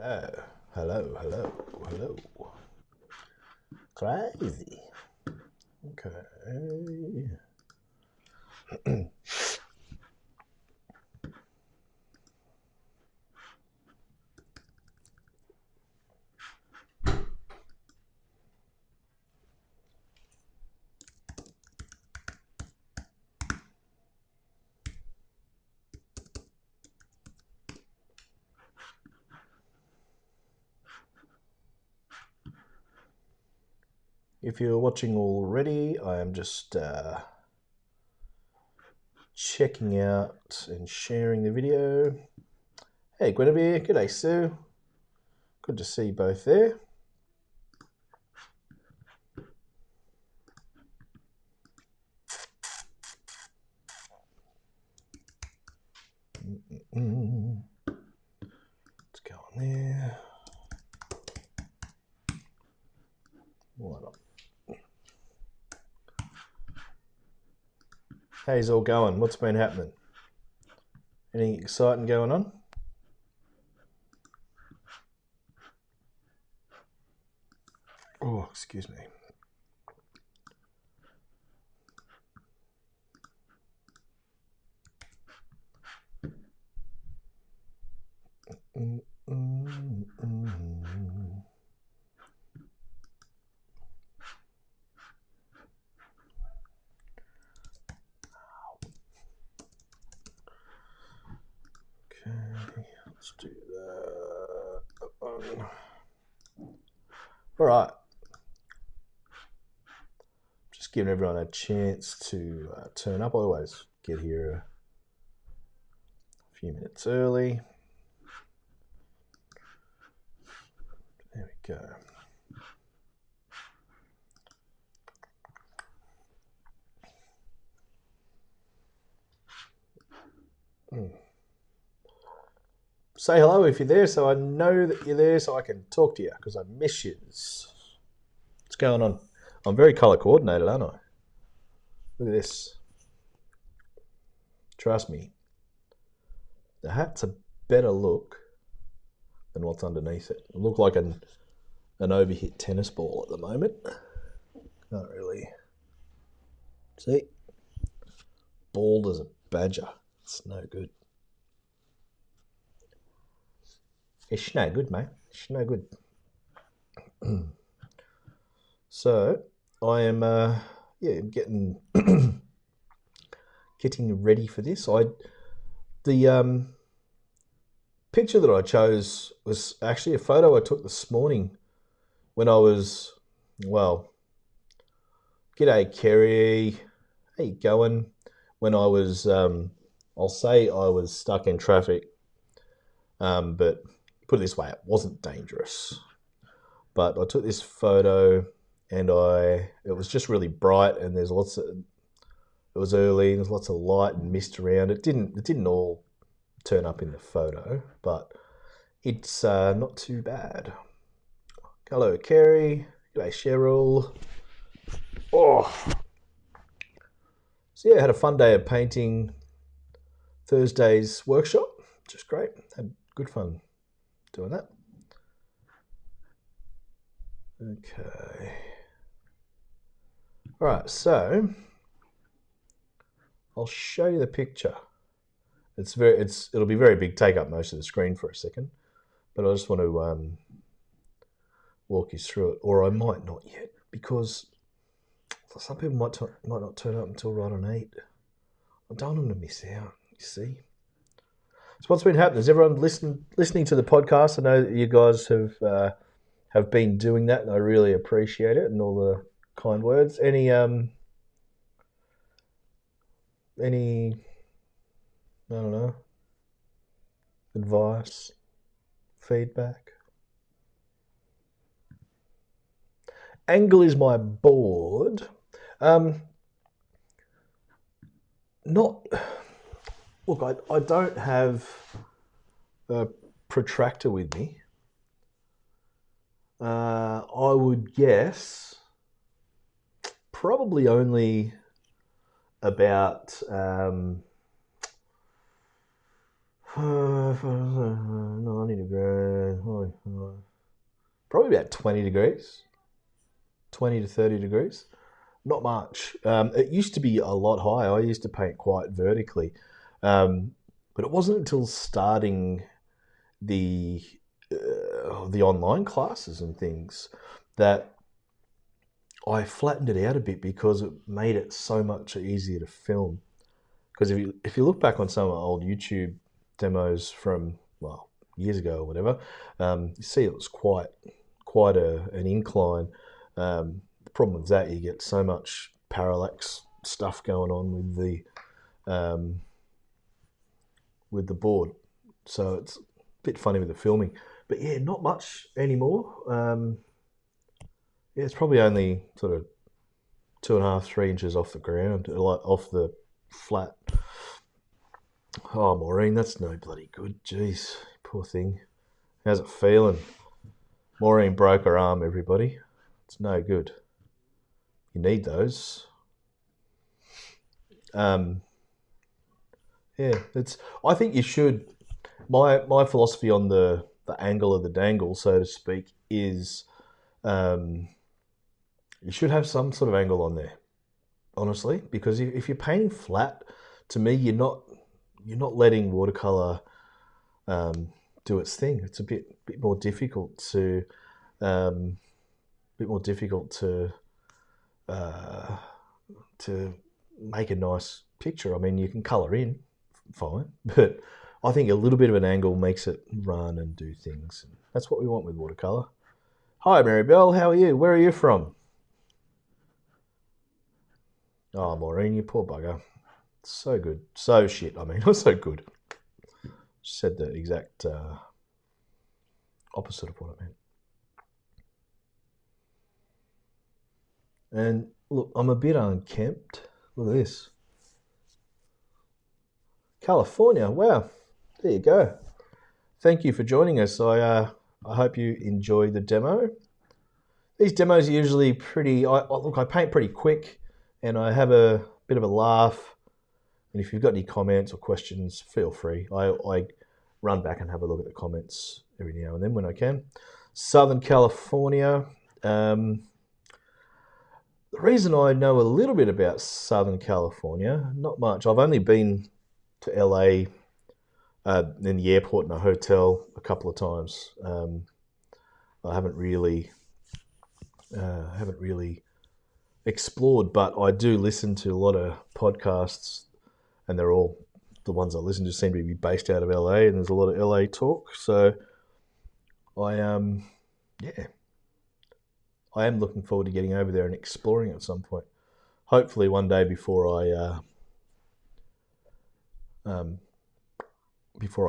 Hello. Crazy. Okay. If you're watching already, I am just checking out and sharing the video. Hey Guinevere, g'day Sue. Good to see you both there. Let's go on there. Why not? How's all going? What's been happening? Anything exciting going on? Oh, excuse me. Okay, let's do that one. All right. Just giving everyone a chance to turn up. I always get here a few minutes early. There we go. Say hello if you're there, so I know that you're there, so I can talk to you, because I miss you. What's going on? I'm very colour coordinated, aren't I? Look at this. Trust me. The hat's a better look than what's underneath it. It looks like an overhit tennis ball at the moment. Can't really see. Bald as a badger. It's no good. It's no good, mate. It's no good. So I am, getting getting ready for this. The picture that I chose was actually a photo I took this morning when I was, well, g'day Kerry, how you going? When I was, I'll say I was stuck in traffic, but put it this way, it wasn't dangerous. But I took this photo and it was just really bright, and it was early, and there's lots of light and mist around. It didn't all turn up in the photo, but it's not too bad. Hello, Kerry. G'day, Cheryl. Oh, so yeah, I had a fun day of painting Thursday's workshop, which is great. Had good fun doing that. Okay. All right, so I'll show you the picture. It'll be very big, take up most of the screen for a second, but I just want to walk you through it, or I might not yet, because some people might not turn up until right on 8. I don't want them to miss out, you see. So what's been happening? Is everyone listening to the podcast? I know that you guys have been doing that, and I really appreciate it, and all the kind words. Any I don't know, advice, feedback? Angle is my board. Look, I don't have a protractor with me. I would guess probably only about 90 degrees. probably about 20 degrees, 20 to 30 degrees. Not much. It used to be a lot higher. I used to paint quite vertically. But it wasn't until starting the online classes and things that I flattened it out a bit because it made it so much easier to film. Because if you look back on some of my old YouTube demos from, well, years ago or whatever, you see it was quite an incline. The problem with that, you get so much parallax stuff going on with the board, so it's a bit funny with the filming. But yeah, not much anymore. Yeah, it's probably only sort of 2.5, 3 inches off the ground, like off the flat. Oh, Maureen, that's no bloody good. Jeez, poor thing. How's it feeling? Maureen broke her arm, everybody. It's no good. You need those. Yeah, it's. I think you should. My philosophy on the angle of the dangle, so to speak, is um, you should have some sort of angle on there. Honestly, because if you're painting flat, to me, you're not letting watercolor do its thing. It's a bit more difficult to um, bit more difficult uh, to make a nice picture. I mean, you can color in fine, but I think a little bit of an angle makes it run and do things. That's what we want with watercolor. Hi, Mary Bell. How are you? Where are you from? Oh, Maureen, you poor bugger. So good. So shit, I mean, not so good. Said the exact opposite of what I meant. And look, I'm a bit unkempt. Look at this. California. Wow. There you go. Thank you for joining us. I hope you enjoy the demo. These demos are usually pretty. I paint pretty quick, and I have a bit of a laugh. And if you've got any comments or questions, feel free. I run back and have a look at the comments every now and then when I can. Southern California. The reason I know a little bit about Southern California, not much. I've only been to LA in the airport and a hotel a couple of times. I haven't really explored, but I do listen to a lot of podcasts, and they're all the ones I listen to seem to be based out of LA, and there's a lot of LA talk. So I I am looking forward to getting over there and exploring at some point. Hopefully one day before I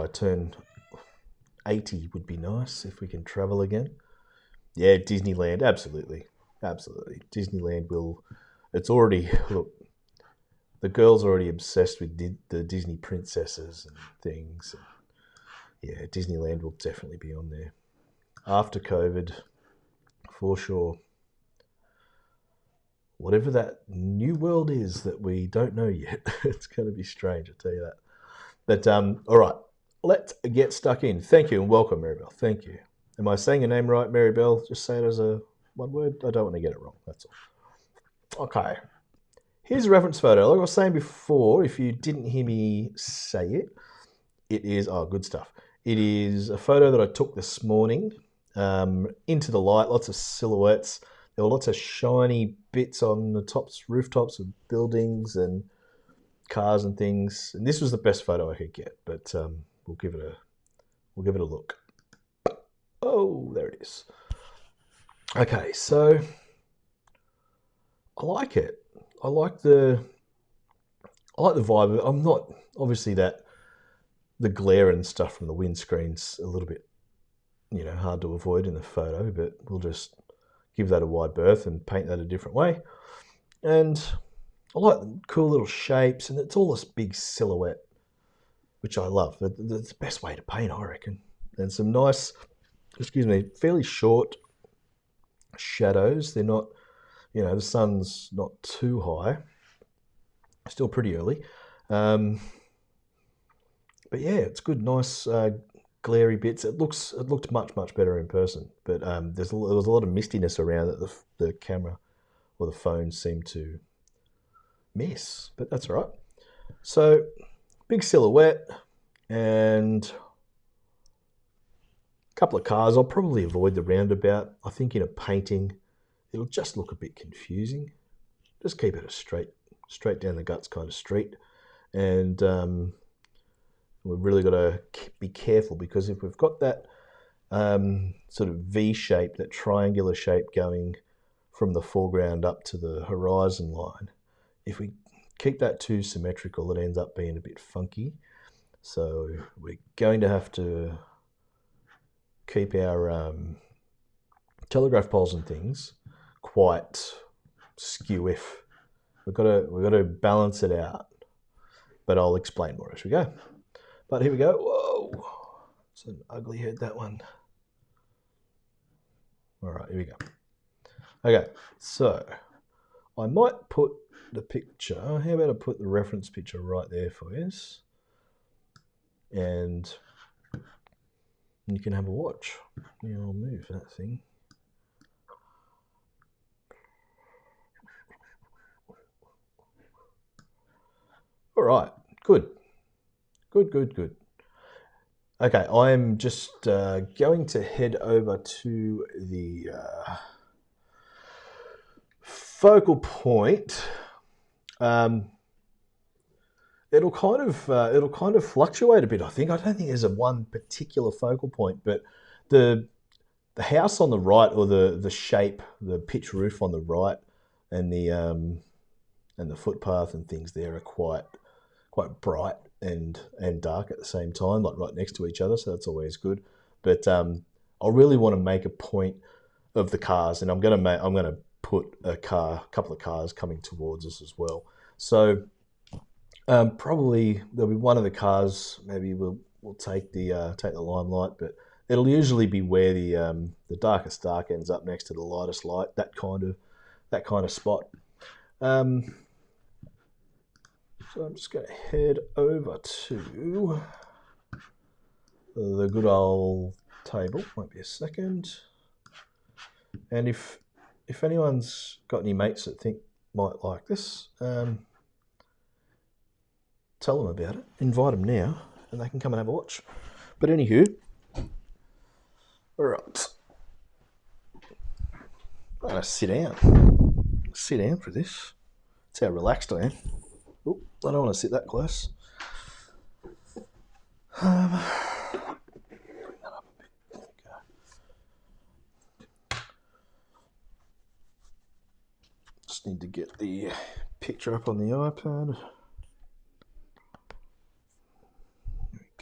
turn 80 would be nice if we can travel again. Yeah, Disneyland, absolutely. Absolutely. Disneyland will, it's already, look, the girl's already obsessed with the Disney princesses and things. Yeah, Disneyland will definitely be on there. After COVID, for sure. Whatever that new world is that we don't know yet, it's going to be strange, I'll tell you that. But all right, let's get stuck in. Thank you and welcome, Maribel. Thank you. Am I saying your name right, Maribel? Just say it as a one word. I don't want to get it wrong. That's all. Okay. Here's a reference photo. Like I was saying before, if you didn't hear me say it, it is good stuff. It is a photo that I took this morning. Into the light, lots of silhouettes. There were lots of shiny bits on the rooftops of buildings and cars and things. And this was the best photo I could get, but we'll give it a look. Oh, there it is. Okay, so I like it. I like the vibe. I'm not obviously that the glare and stuff from the windscreen's a little bit, hard to avoid in the photo, but we'll just give that a wide berth and paint that a different way. And I like the cool little shapes, and it's all this big silhouette, which I love. It's the best way to paint, I reckon. And some nice, fairly short shadows. They're not, the sun's not too high. Still pretty early. But yeah, it's good, nice glary bits. It looked much better in person, but there was a lot of mistiness around that the camera or the phone seemed to miss, but that's all right. So big silhouette and a couple of cars. I'll probably avoid the roundabout. I think in a painting, it'll just look a bit confusing. Just keep it a straight down the guts kind of street. And we've really got to be careful, because if we've got that sort of V shape, that triangular shape going from the foreground up to the horizon line, if we keep that too symmetrical, it ends up being a bit funky. So we're going to have to keep our telegraph poles and things quite skew-if. We've got to balance it out, but I'll explain more as we go. But here we go. Whoa, it's an ugly head, that one. All right, here we go. Okay, so I might put the picture. How about I put the reference picture right there for you, and you can have a watch. Yeah, I'll move that thing. All right, good. Okay, I'm just going to head over to the focal point. It'll kind of fluctuate a bit. I don't think there's a one particular focal point, but the house on the right, or the shape, the pitch roof on the right, and the footpath and things there are quite bright and dark at the same time, like right next to each other. So that's always good. But I really want to make a point of the cars, and I'm going to put a couple of cars coming towards us as well. So probably there'll be one of the cars. Maybe we'll take the limelight, but it'll usually be where the darkest dark ends up next to the lightest light. That kind of spot. So I'm just going to head over to the good old table. Won't be a second. And if anyone's got any mates that think might like this, tell them about it. Invite them now, and they can come and have a watch. But anywho, all right. I'm going to sit down. Sit down for this. That's how relaxed I am. Oop, I don't want to sit that close. Bring that up a bit. There we go. Just need to get the picture up on the iPad.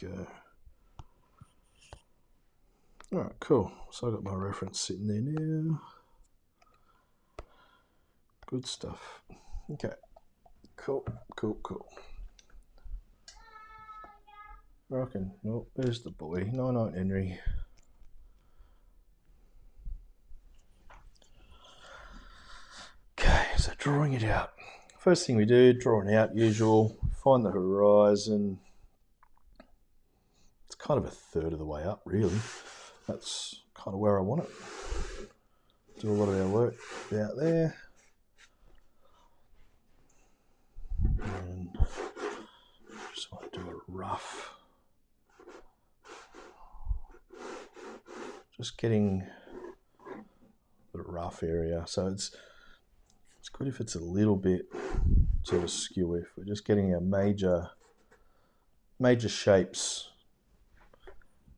There we go. Alright, cool. So I've got my reference sitting there now. Good stuff. Okay. Cool. Rockin'. Oh, there's the boy. Night, Henry. Okay, so drawing it out. First thing we do, drawing out, usual. Find the horizon. It's kind of a third of the way up, really. That's kind of where I want it. Do a lot of our work out there. And just want to do a rough. Just getting the rough area. So it's good if it's a little bit sort of skew. If we're just getting our major shapes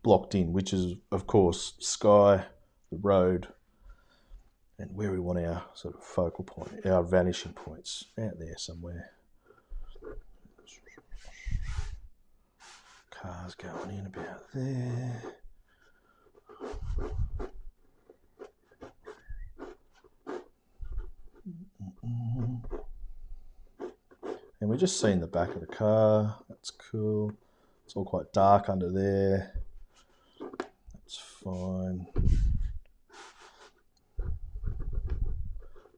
blocked in, which is of course sky, the road, and where we want our sort of focal point, our vanishing points out there somewhere. Cars going in about there. And we're just seeing the back of the car. That's cool. It's all quite dark under there. That's fine.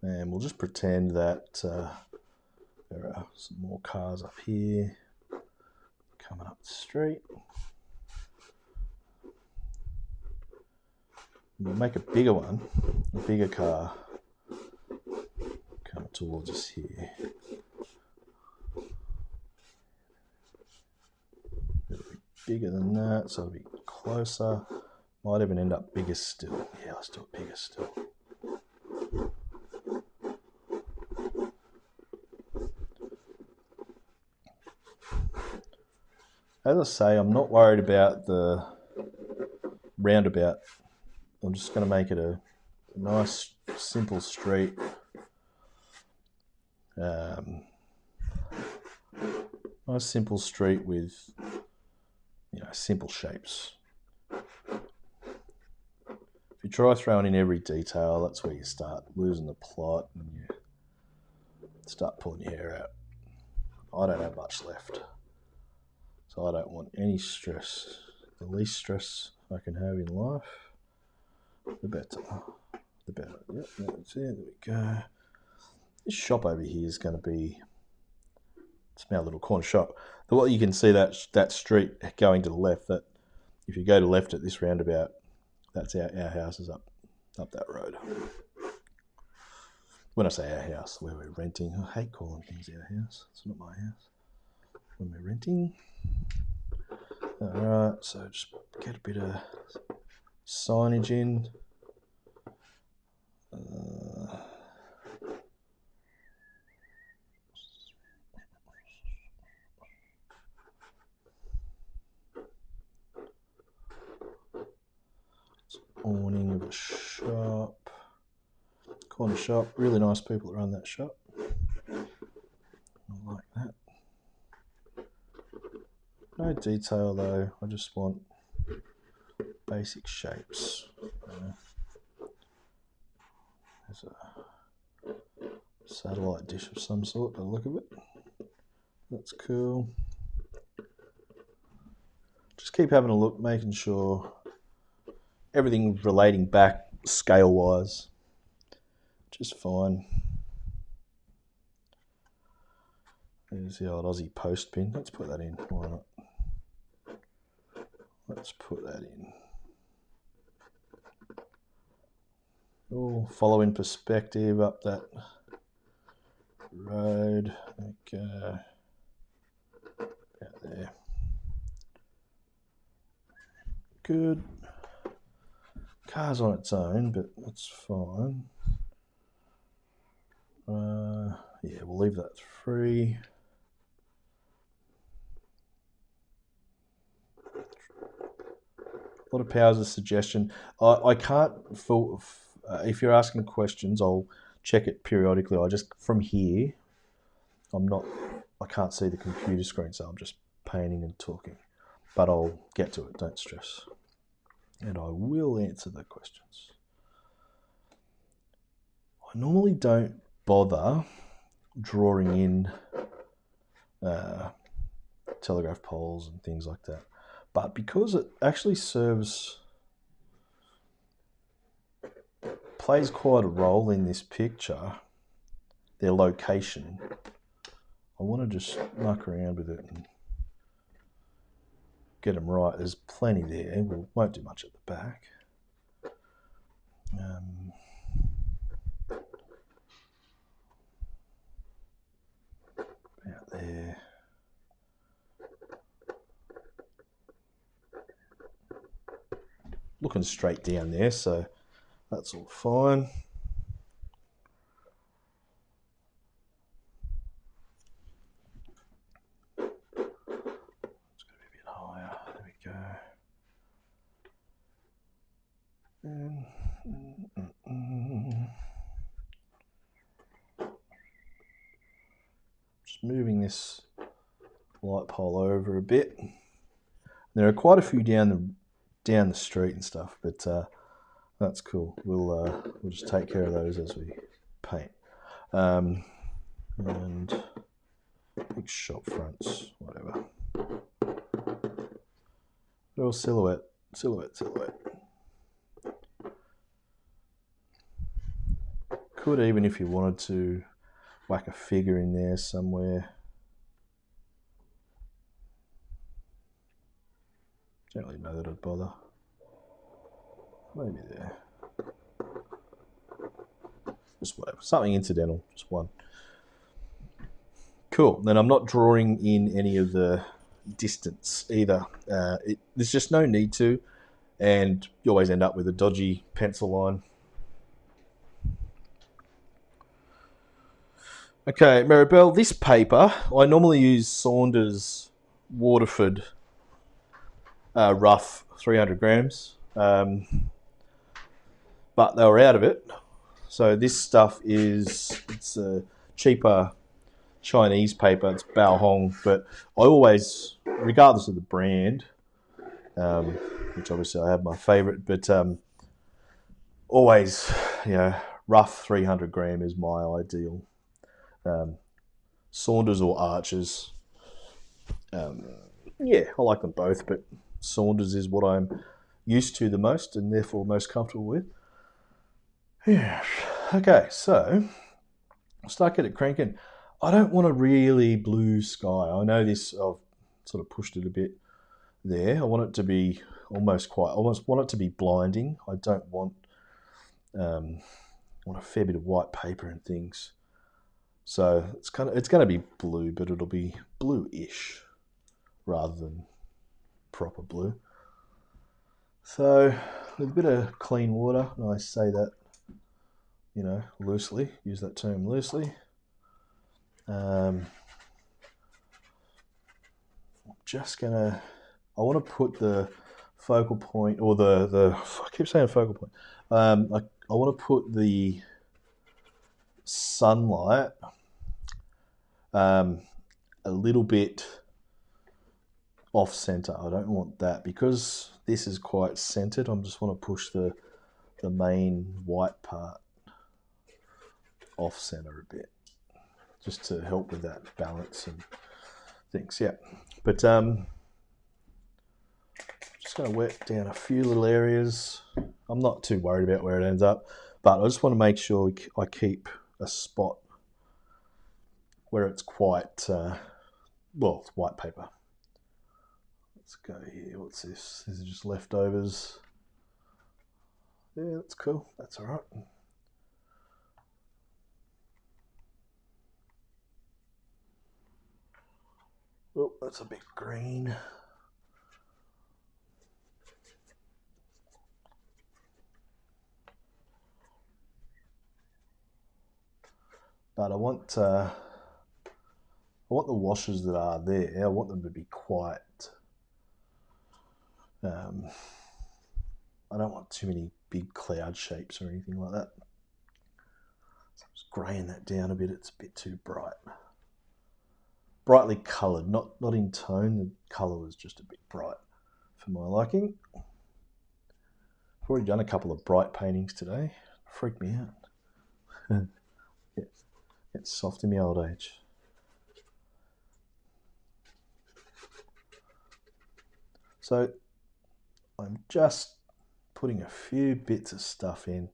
And we'll just pretend that there are some more cars up here coming up the street. We'll make a bigger one, a bigger car coming towards us here. It'll be bigger than that, so it'll be closer. Might even end up bigger still. Yeah, let's do it bigger still. As I say, I'm not worried about the roundabout. I'm just going to make it a nice, simple street. Nice, simple street with, simple shapes. If you try throwing in every detail, that's where you start losing the plot and you start pulling your hair out. I don't have much left, so I don't want any stress. The least stress I can have in life, the better. The better. Yep, that's it. There we go. This shop over here is going to be, it's my little corner shop. Well, you can see that street going to the left. That if you go to left at this roundabout, that's our house is up that road. When I say our house, where we're renting, I hate calling things our house. It's not my house. When we're renting. Alright, so just get a bit of signage in. Awning of a shop. Corner shop. Really nice people that run that shop. I like that. No detail though. I just want basic shapes. There's a satellite dish of some sort by the look of it. That's cool. Just keep having a look, making sure everything relating back scale wise, just fine. There's the old Aussie post pin. Let's put that in. Why not? Let's put that in. Oh, follow in perspective up that road. Okay. Out there. Good. Car's on its own, but that's fine. Yeah, we'll leave that free. A lot of powers of suggestion. I can't, if you're asking questions, I'll check it periodically. I just, from here, I can't see the computer screen, so I'm just painting and talking. But I'll get to it, don't stress. And I will answer the questions. I normally don't bother drawing in telegraph poles and things like that. But because it actually plays quite a role in this picture, their location, I want to just muck around with it and get them right. There's plenty there. We won't do much at the back. Out there. Looking straight down there, so that's all fine. It's got to be a bit higher. There we go. Just moving this light pole over a bit. There are quite a few down the street and stuff, but that's cool. We'll just take care of those as we paint. And big shop fronts, whatever. They're all silhouette. Could even, if you wanted to, whack a figure in there somewhere. Don't really know that I'd bother. Maybe there. just whatever, something incidental, just one. Cool. Then I'm not drawing in any of the distance either. There's just no need to, and you always end up with a dodgy pencil line. Okay, Maribel, this paper, I normally use Saunders Waterford rough 300 grams, but they were out of it. So this stuff it's a cheaper Chinese paper. It's Baohong, but I always, regardless of the brand, which obviously I have my favourite, but always, rough 300 gram is my ideal. Saunders or Archers. Yeah, I like them both, but Saunders is what I'm used to the most and therefore most comfortable with. Yeah. Okay, so I'll start getting it cranking. I don't want a really blue sky. I know this, I've sort of pushed it a bit there. I want it to be almost want it to be blinding. I don't want a fair bit of white paper and things. So it's going to be blue, but it'll be bluish rather than proper blue. So with a bit of clean water, and I say that, loosely, use that term loosely. I'm just gonna, I want to put the focal point, or I keep saying focal point. I want to put the sunlight a little bit off center. I don't want that because this is quite centered. I just want to push the main white part off center a bit, just to help with that balance and things. Yeah, but just going to wet down a few little areas. I'm not too worried about where it ends up, but I just want to make sure I keep a spot where it's quite, it's white paper. Let's go here. What's this? These are just leftovers. Yeah, that's cool. That's all right. Oh, that's a bit green. But I want the washes that are there. I want them to be quite. I don't want too many big cloud shapes or anything like that. So I'm just greying that down a bit. It's a bit too bright. Brightly coloured, not in tone. The colour was just a bit bright for my liking. I've already done a couple of bright paintings today. Freaked me out. It's soft in my old age. So I'm just putting a few bits of stuff in.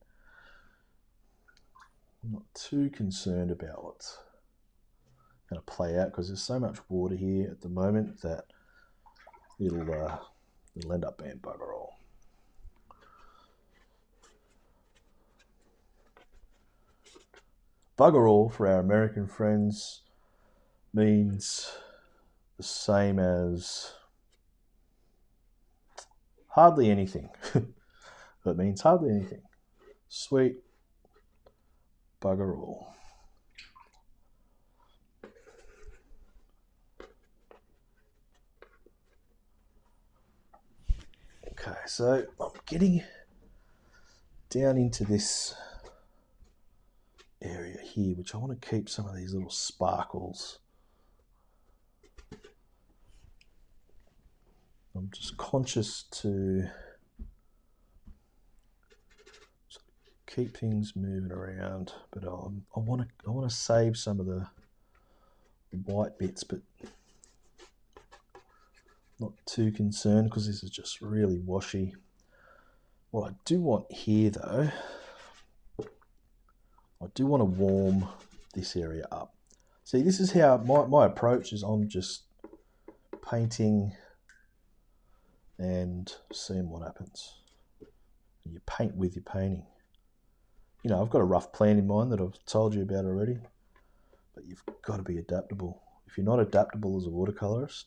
I'm not too concerned about what's going to play out because there's so much water here at the moment that it'll end up being bugger all. Bugger all for our American friends means the same as hardly anything. It means hardly anything. Sweet bugger all. Okay, so I'm getting down into this area here, which I want to keep some of these little sparkles. I'm just conscious to keep things moving around, but I want to save some of the white bits, but not too concerned because this is just really washy. What I do want here though, I do want to warm this area up. See, this is how my approach is. I'm just painting and seeing what happens. You paint with your painting. you know, I've got a rough plan in mind that I've told you about already, but you've got to be adaptable. If you're not adaptable as a watercolorist,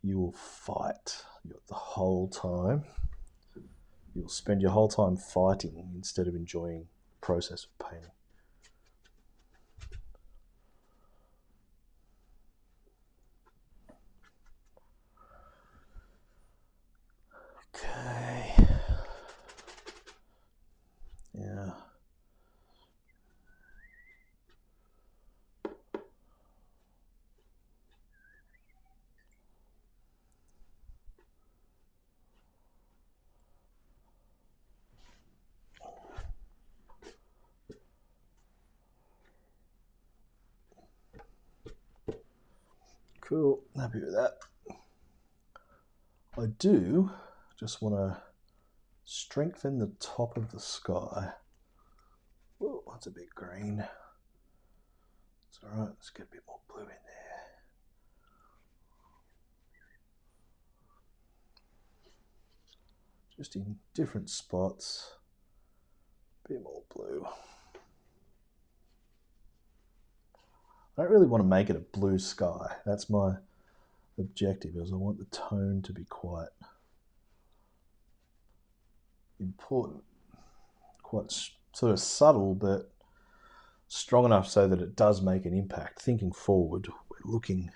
you will fight the whole time. You'll spend your whole time fighting instead of enjoying the process of painting. Okay. Yeah. Cool. Happy with that. I do just want to strengthen the top of the sky. Whoa, that's a bit green. It's all right. Let's get a bit more blue in there. Just in different spots. A bit more blue. I don't really want to make it a blue sky. That's my objective, is I want the tone to be quite important, quite sort of subtle, but strong enough so that it does make an impact. Thinking forward, we're looking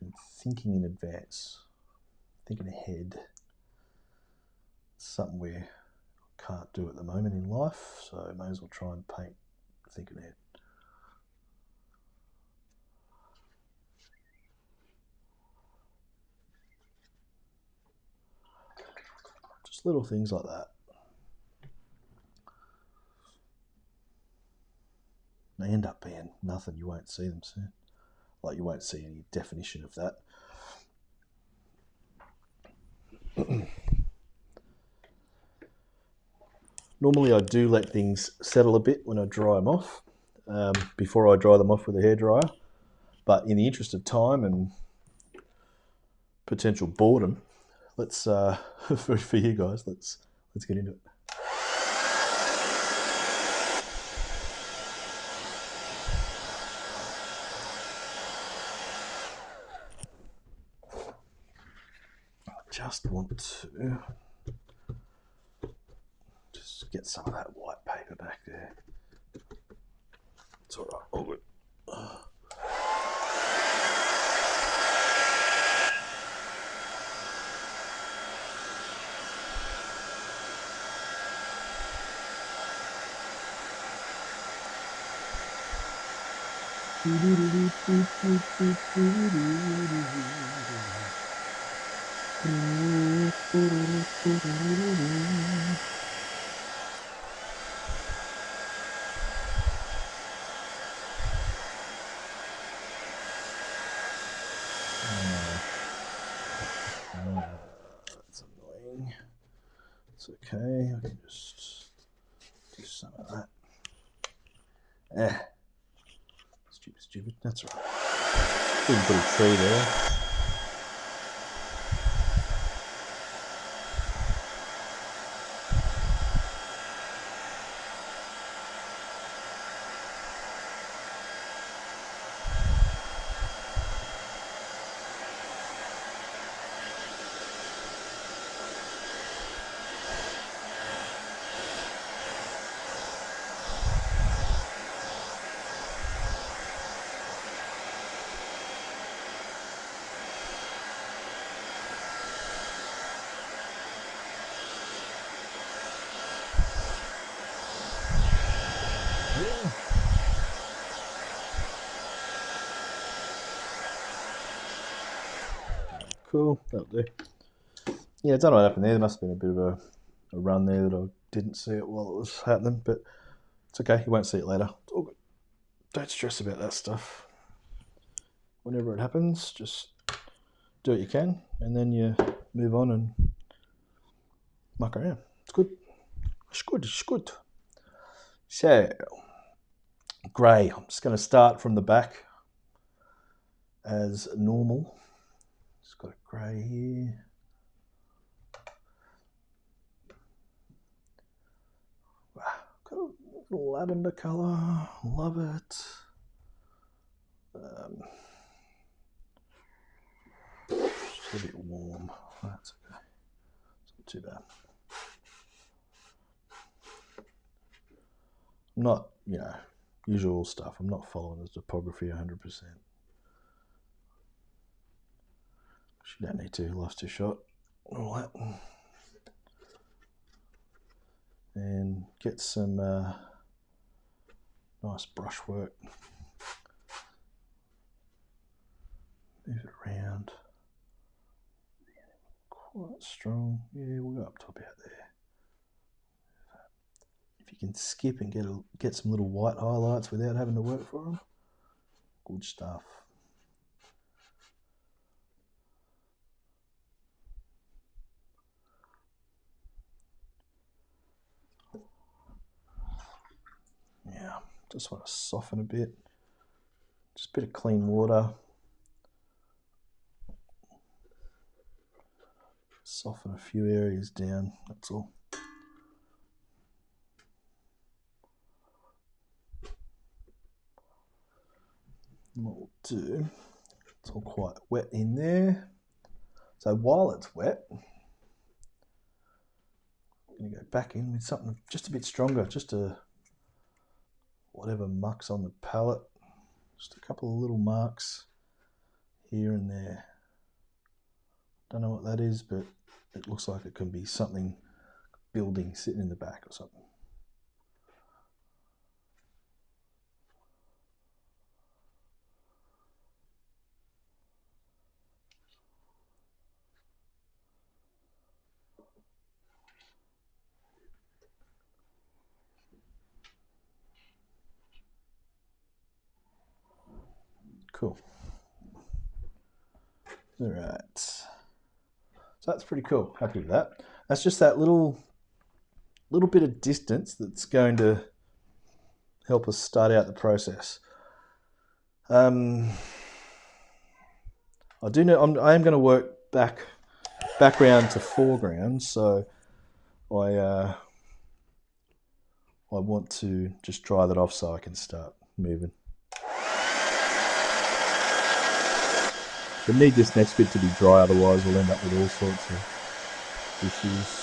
and thinking in advance, thinking ahead. It's something we can't do at the moment in life, so I may as well try and paint thinking ahead. Just little things like that. They end up being nothing. You won't see them soon. Like, you won't see any definition of that. Normally I do let things settle a bit when I dry them off, before I dry them off with a hairdryer. But in the interest of time and potential boredom, let's for you guys, let's get into it. I just want to just get some of that white paper back there. It's all right, all good. That's annoying. It's okay, I can just do some of that. Stupid, that's right. Didn't put a tree there. Cool, that'll do. Yeah, I don't know what happened there. There must have been a bit of a run there that I didn't see it while it was happening, but it's okay. You won't see it later. It's all good. Don't stress about that stuff. Whenever it happens, just do what you can, and then you move on and muck around. It's good. It's good. So, grey. I'm just going to start from the back as normal. Just got a grey here. Wow, got a lavender colour, love it. It's a bit warm. That's okay. It's not too bad. I'm not, usual stuff. I'm not following the topography 100%. You don't need to. Life's too short. All that. And get some nice brushwork. Move it around. Quite strong. Yeah, we'll go up top out there. If you can skip and get some little white highlights without having to work for them, good stuff. Yeah, just want to soften a bit. Just a bit of clean water. Soften a few areas down, that's all. And what we'll do, it's all quite wet in there. So while it's wet, I'm going to go back in with something just a bit stronger, just whatever muck's on the palette. Just a couple of little marks here and there. Don't know what that is, but it looks like it can be something building sitting in the back or something. Cool. All right. So that's pretty cool. Happy with that. That's just that little bit of distance that's going to help us start out the process. I do know I am going to work background to foreground, so I want to just dry that off so I can start moving. We need this next bit to be dry, otherwise we'll end up with all sorts of issues.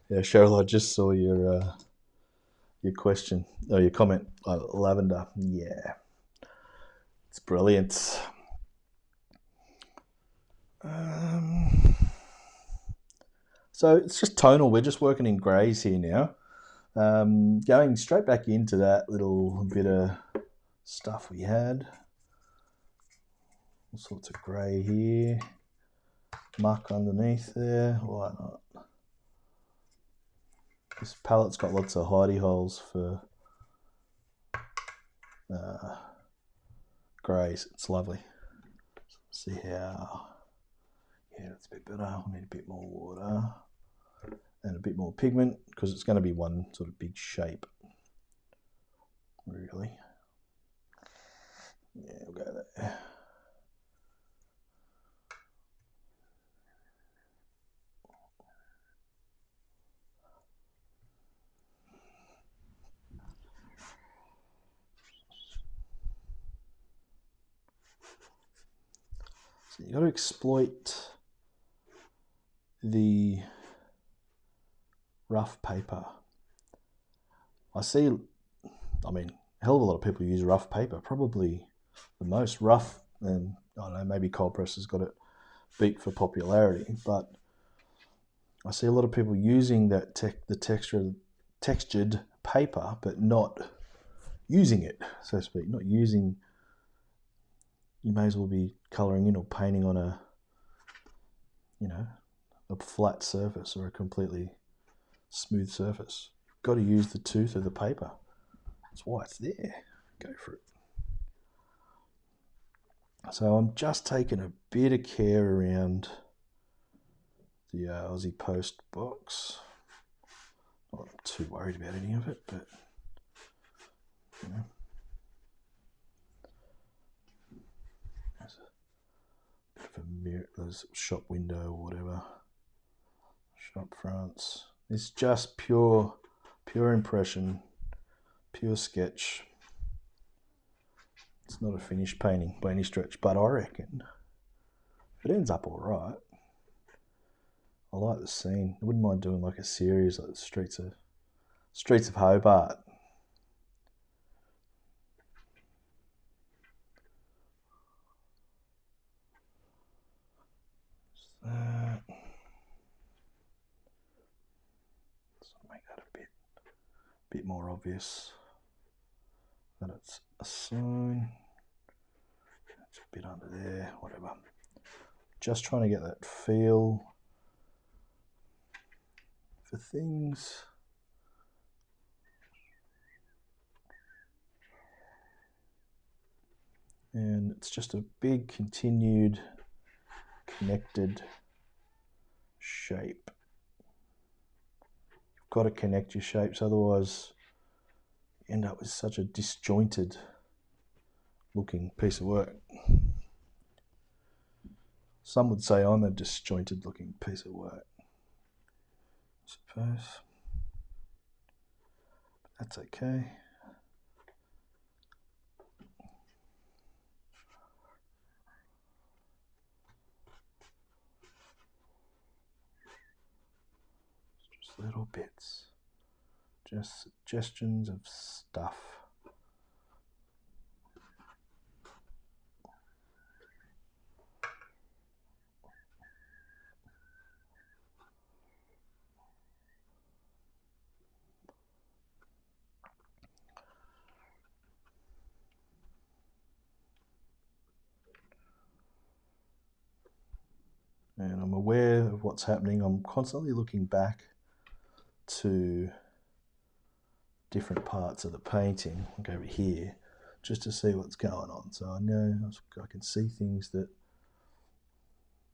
Yeah, Cheryl, I just saw your question, or your comment. Lavender, yeah, it's brilliant. So it's just tonal. We're just working in greys here now. Going straight back into that little bit of stuff we had. All sorts of grey here. Muck underneath there. Why not? This palette's got lots of hidey holes for greys. It's lovely. So let's see how. Yeah, that's a bit better. We need a bit more water and a bit more pigment because it's going to be one sort of big shape. Really. Yeah, we'll go there. So you got to exploit the rough paper. I mean, a hell of a lot of people use rough paper, probably the most rough, and I don't know, maybe cold press has got it beat for popularity, but I see a lot of people using that the textured paper, but not using it, so to speak. Not using. You may as well be colouring in or painting on a flat surface or a completely smooth surface. Got to use the tooth of the paper. That's why it's there. Go for it. So I'm just taking a bit of care around the Aussie Post box. Not too worried about any of it, but you know, there's a bit of a mirror, there's a shop window or whatever, shop fronts. It's just pure impression, pure sketch. It's not a finished painting by any stretch, but I reckon if it ends up all right, I like the scene. I wouldn't mind doing like a series like the Streets of Hobart. That. Let's make that a bit more obvious that it's a sign. It's a bit under there, whatever. Just trying to get that feel for things. And it's just a big continued connected shape. You've got to connect your shapes, otherwise you end up with such a disjointed looking piece of work. Some would say I'm a disjointed looking piece of work, I suppose. But that's okay. Just little bits. Just suggestions of stuff. And I'm aware of what's happening. I'm constantly looking back to different parts of the painting, like over here, just to see what's going on. So I know I can see things that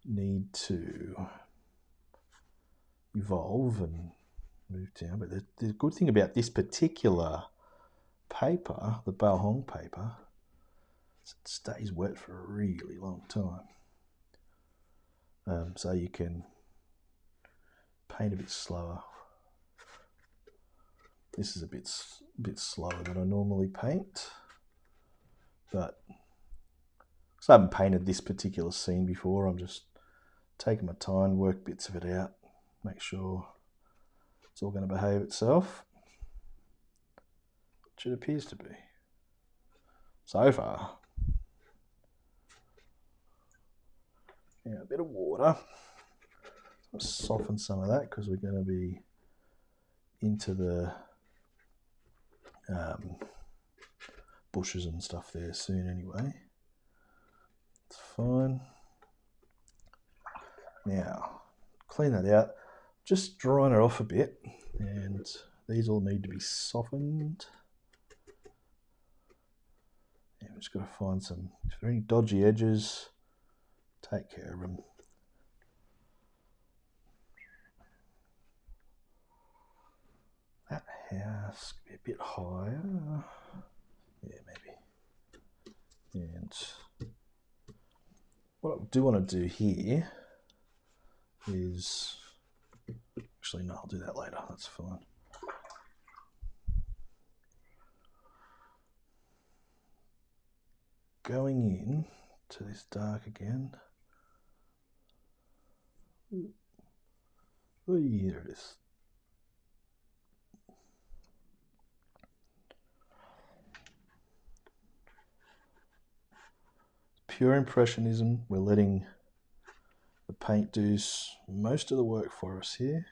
need to evolve and move down. But the good thing about this particular paper, the Baohong paper, is it stays wet for a really long time. So you can paint a bit slower. This is a bit slower than I normally paint, but because I haven't painted this particular scene before, I'm just taking my time, work bits of it out, make sure it's all going to behave itself, which it appears to be so far. Yeah, a bit of water. I'll soften some of that because we're going to be into the bushes and stuff there soon anyway. It's fine. Now, clean that out. Just drying it off a bit, and these all need to be softened. Yeah, we've just got to find some, if there are any dodgy edges, take care of them. That house could be a bit higher. Yeah, maybe. And what I do want to do here is, actually no, I'll do that later, that's fine. Going in to this dark again. Oh, here it is. Pure impressionism. We're letting the paint do most of the work for us here.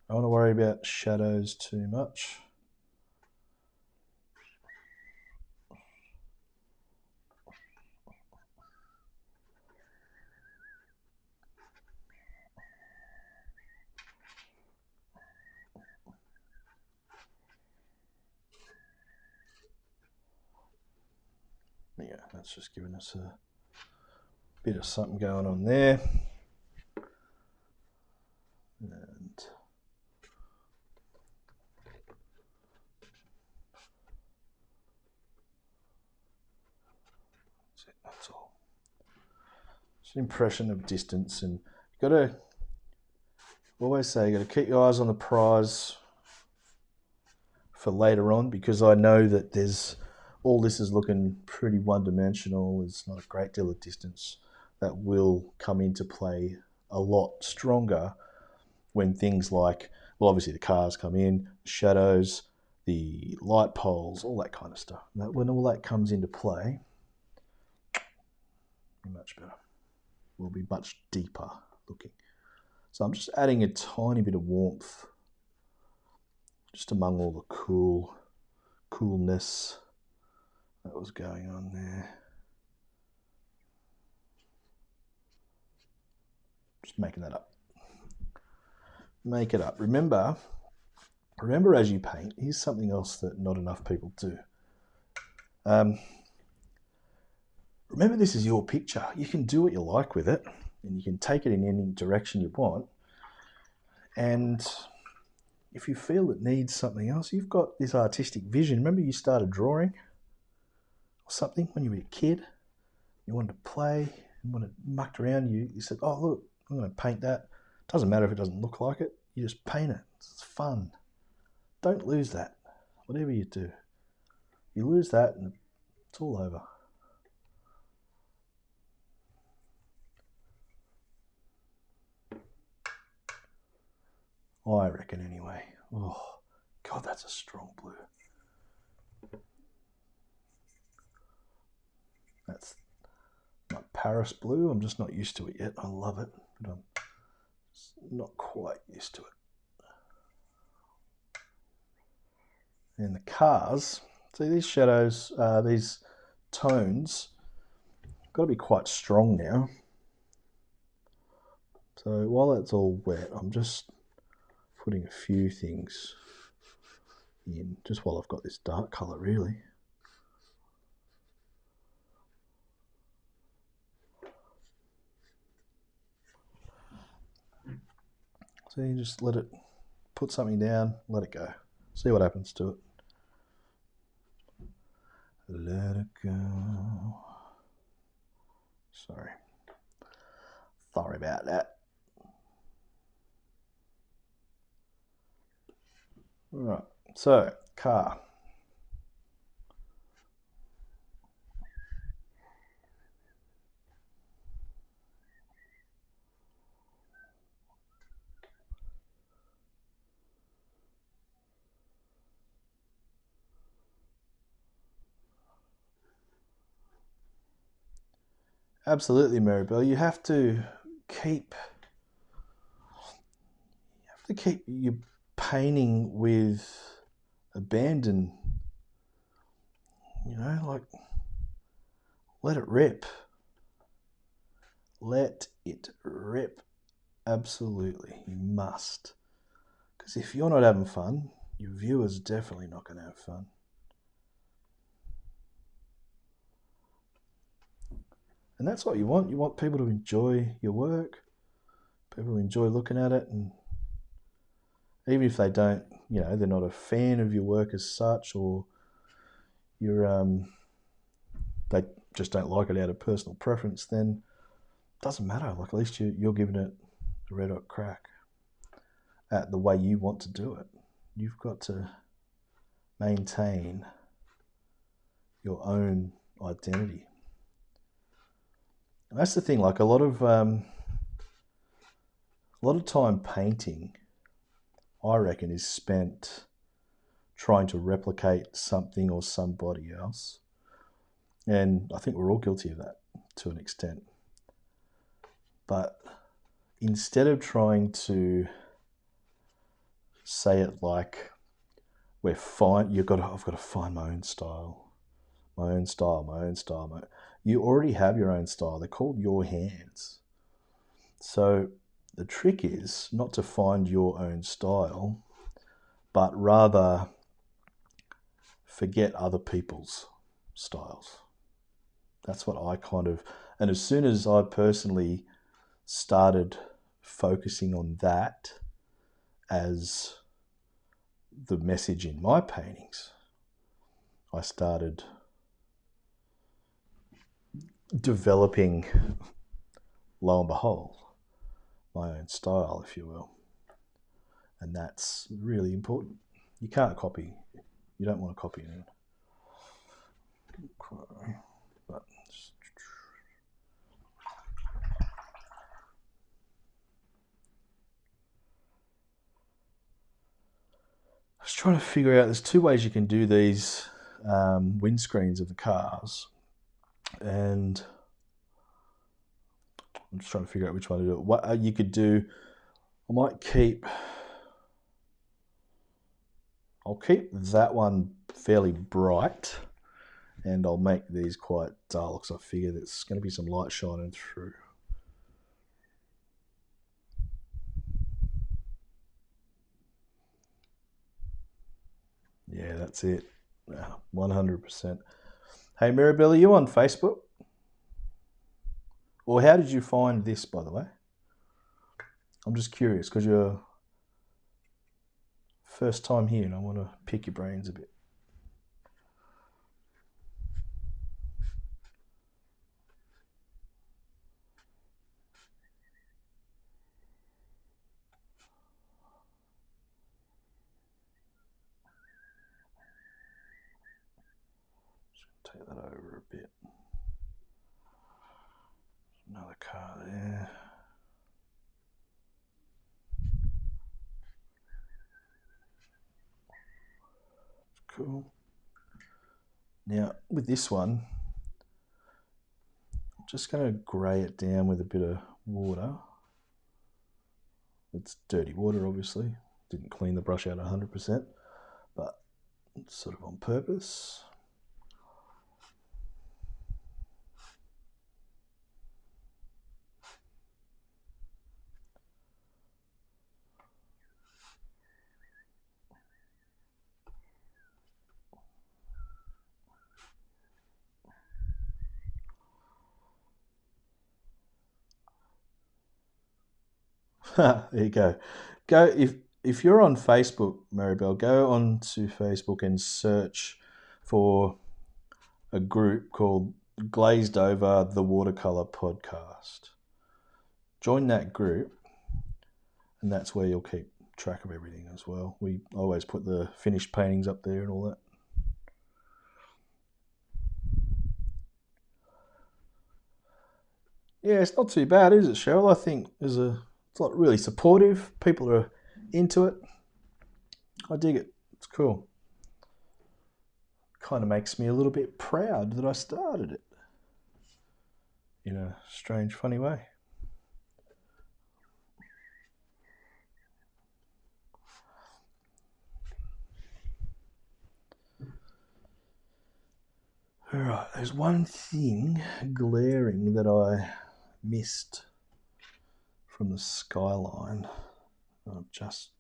I don't want to worry about shadows too much. Yeah, that's just giving us a Bit of something going on there. And that's all. It's an impression of distance, and you've got to always say you got to keep your eyes on the prize for later on, because I know that there's all this is looking pretty one-dimensional. There's not a great deal of distance that will come into play a lot stronger when things like, well, obviously the cars come in, shadows, the light poles, all that kind of stuff. When all that comes into play, it'll be much better. Will be much deeper looking. So I'm just adding a tiny bit of warmth just among all the coolness that was going on there. Just making that up. Make it up. Remember as you paint, here's something else that not enough people do. Remember, this is your picture. You can do what you like with it, and you can take it in any direction you want. And if you feel it needs something else, you've got this artistic vision. Remember you started drawing or something when you were a kid? You wanted to play, and when it mucked around, you said, oh, look, I'm going to paint that. Doesn't matter if it doesn't look like it. You just paint it. It's fun. Don't lose that. Whatever you do, you lose that and it's all over. I reckon anyway. Oh, God, that's a strong blue. That's not Paris blue. I'm just not used to it yet. I love it, but I'm just not quite used to it. And the cars, see these shadows, these tones, got to be quite strong now. So while it's all wet, I'm just putting a few things in, just while I've got this dark colour really. So you just let it, put something down, let it go. See what happens to it. Let it go. Sorry about that. All right, so car. Absolutely, Maribel. You have to keep your painting with abandon. You know, like let it rip. Let it rip. Absolutely, you must. Because if you're not having fun, your viewer's definitely not going to have fun. And that's what you want. You want people to enjoy your work. People enjoy looking at it, and even if they don't, you know, they're not a fan of your work as such, or they just don't like it out of personal preference, then it doesn't matter. Like, at least you're giving it a red hot crack at the way you want to do it. You've got to maintain your own identity. And that's the thing. Like a lot of time painting, I reckon, is spent trying to replicate something or somebody else. And I think we're all guilty of that to an extent. But instead of trying to say it like we're fine, I've got to find my own style. You already have your own style. They're called your hands. So the trick is not to find your own style, but rather forget other people's styles. That's what I kind of, And as soon as I personally started focusing on that as the message in my paintings, I started developing, lo and behold, my own style, if you will. And that's really important. You can't copy. You don't want to copy anyone. But I was trying to figure out, there's two ways you can do these windscreens of the cars, and I'm just trying to figure out which one to do. What you could do, I'll keep that one fairly bright, and I'll make these quite dull because I figure there's going to be some light shining through. Yeah, that's it. 100%. Hey, Mirabelle, are you on Facebook? Or how did you find this, by the way? I'm just curious because you're first time here and I want to pick your brains a bit. Just take that over a bit. Another car there. Cool. Now, with this one, I'm just going to grey it down with a bit of water. It's dirty water, obviously. Didn't clean the brush out 100%, but it's sort of on purpose. There you go. If you're on Facebook, Maribel, go onto Facebook and search for a group called Glazed Over the Watercolor Podcast. Join that group, and that's where you'll keep track of everything as well. We always put the finished paintings up there and all that. Yeah, it's not too bad, is it, Cheryl? I think it's like really supportive. People are into it. I dig it. It's cool. Kind of makes me a little bit proud that I started it in a strange, funny way. All right, there's one thing glaring that I missed from the skyline. I've just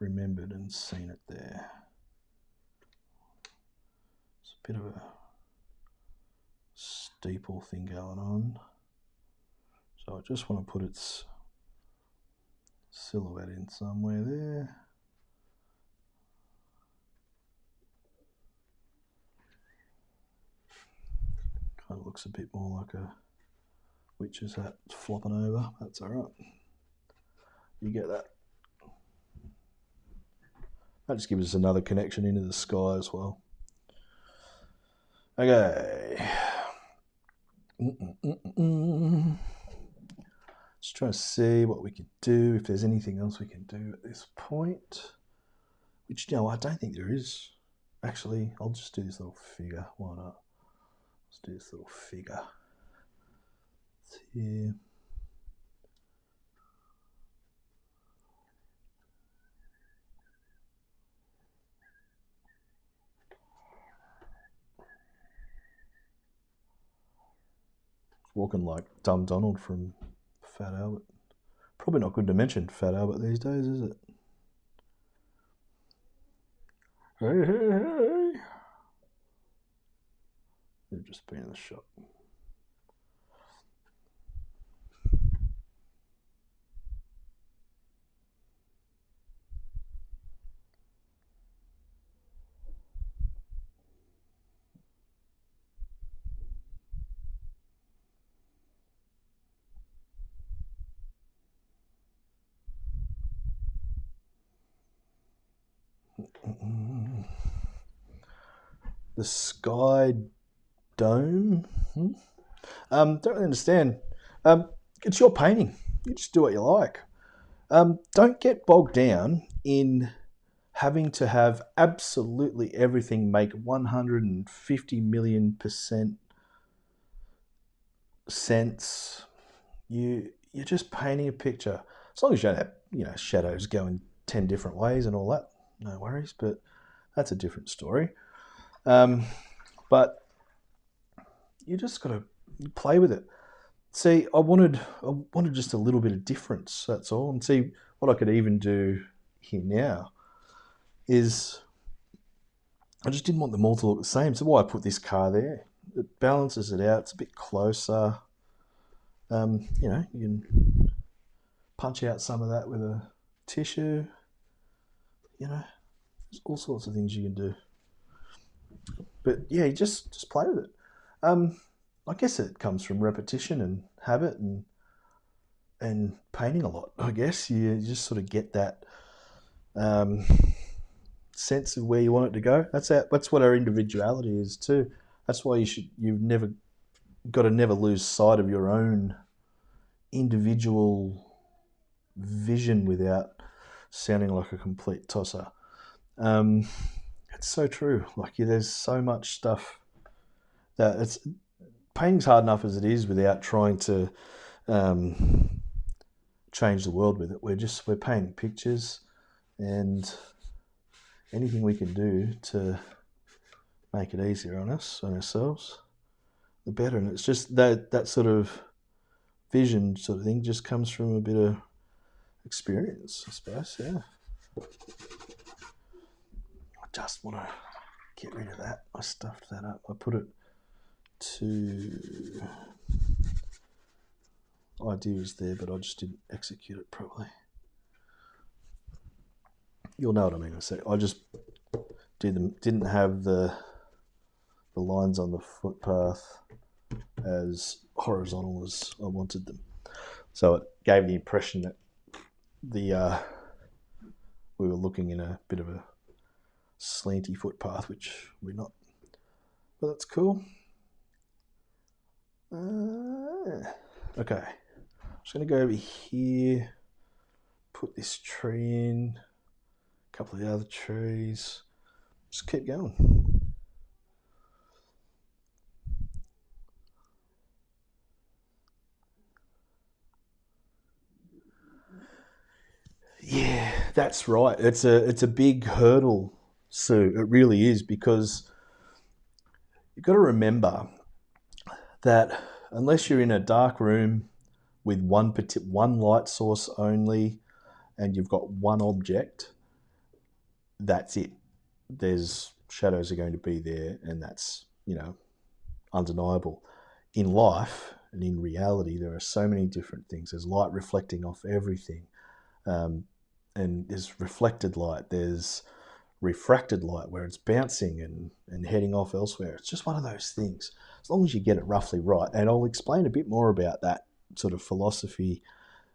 remembered and seen it there. It's a bit of a steeple thing going on. So I just want to put its silhouette in somewhere there. Kind of looks a bit more like a witch's hat flopping over. That's all right. You get that. That just gives us another connection into the sky as well. Okay. Just trying to see what we can do, if there's anything else we can do at this point. Which, I don't think there is. Actually, I'll just do this little figure. Why not? Let's do this little figure. It's here. Walking like Dumb Donald from Fat Albert. Probably not good to mention Fat Albert these days, is it? Hey, hey, hey. They've just been in the shop. The sky dome. Don't really understand. It's your painting. You just do what you like. Don't get bogged down in having to have absolutely everything make 150 million% sense. You're just painting a picture. As long as you don't have shadows going 10 different ways and all that, no worries. But that's a different story. But you just got to play with it. See, I wanted just a little bit of difference. That's all. And see what I could even do here now is I just didn't want them all to look the same. So why I put this car there? It balances it out. It's a bit closer. You can punch out some of that with a tissue. There's all sorts of things you can do. But yeah, you just play with it. I guess it comes from repetition and habit and painting a lot. I guess you just sort of get that sense of where you want it to go. That's what our individuality is too. That's why you've never got to never lose sight of your own individual vision without sounding like a complete tosser. It's so true. Like there's so much stuff that painting's hard enough as it is without trying to change the world with it. We're painting pictures, and anything we can do to make it easier on ourselves, the better. And it's just that sort of vision sort of thing just comes from a bit of experience, I suppose. Yeah. I just want to get rid of that. I stuffed that up. I put it to ideas there, but I just didn't execute it properly. You'll know what I mean. I just didn't have the lines on the footpath as horizontal as I wanted them. So it gave the impression that we were looking in a bit of a slanty footpath, which we're not. But that's cool. Okay. I'm just going to go over here, put this tree in, a couple of the other trees. Just keep going. Yeah, that's right. It's a big hurdle, Sue. It really is, because you've got to remember that unless you're in a dark room with one light source only, and you've got one object, that's it. There's shadows are going to be there, and that's undeniable. In life and in reality, there are so many different things. There's light reflecting off everything. And there's reflected light, there's refracted light where it's bouncing and heading off elsewhere. It's just one of those things. As long as you get it roughly right, and I'll explain a bit more about that sort of philosophy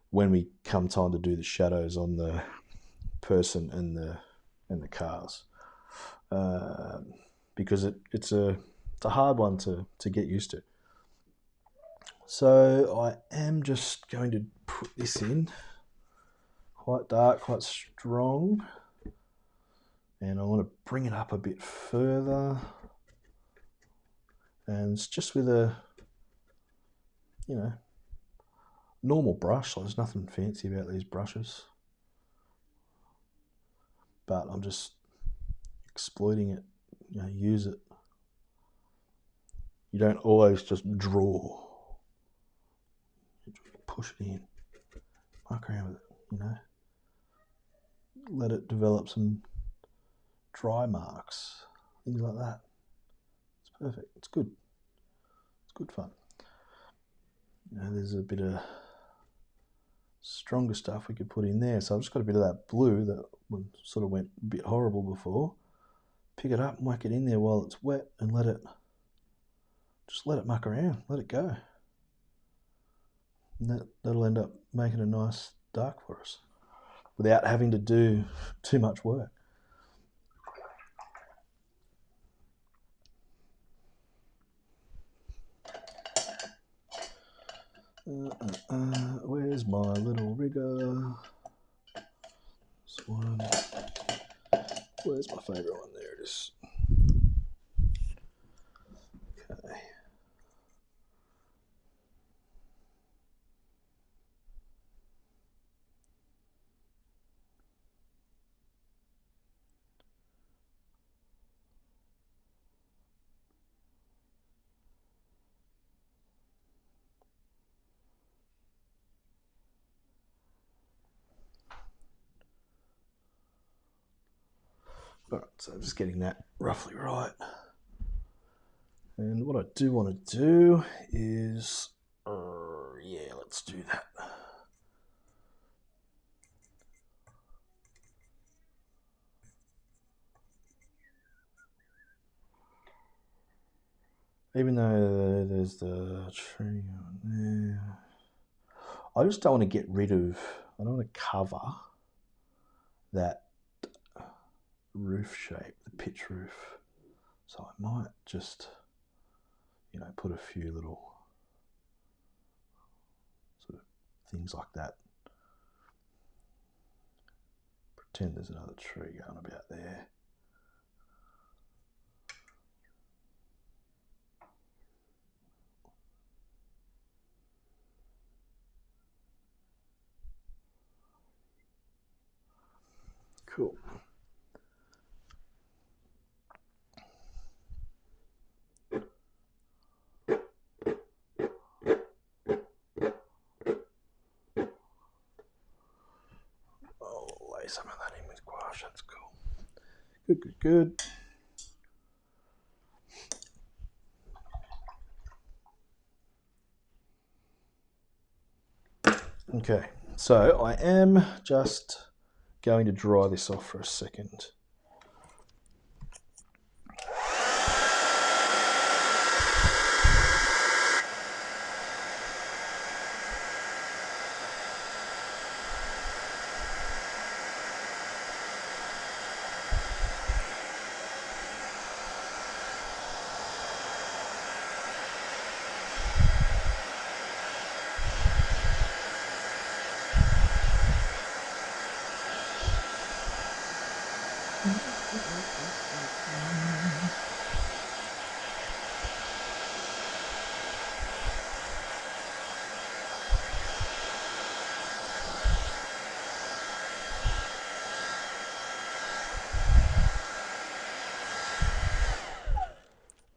when we come time to do the shadows on the person and the cars, because it's a hard one to get used to. So I am just going to put this in. Quite dark, quite strong. And I want to bring it up a bit further. And it's just with a, normal brush. There's nothing fancy about these brushes. But I'm just exploiting it, use it. You don't always just draw. You just push it in. Muck around with it, Let it develop some dry marks, things like that. It's perfect. It's good. It's good fun. There's a bit of stronger stuff we could put in there. So I've just got a bit of that blue that sort of went a bit horrible before. Pick it up and whack it in there while it's wet and let it muck around. Let it go. And that'll end up making a nice dark for us without having to do too much work. Where's my little rigger? This one. Where's my favourite one? There it is. Okay. All right, so just getting that roughly right. And what I do want to do is, yeah, let's do that. Even though there's the tree on there, I just don't want to get rid of, I don't want to cover that roof shape, the pitch roof. So I might just, put a few little sort of things like that. Pretend there's another tree going about there. Cool. I'll lay some of that in with gouache, that's cool. Good, good, good. Okay, so I am just going to dry this off for a second.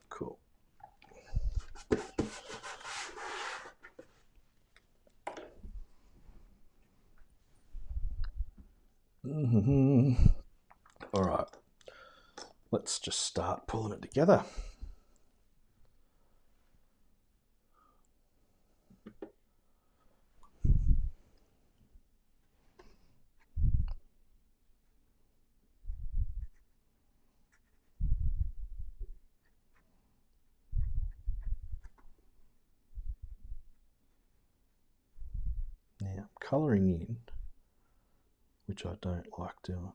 Cool. All right, let's just start pulling it together. Now, I'm colouring in, which I don't like doing,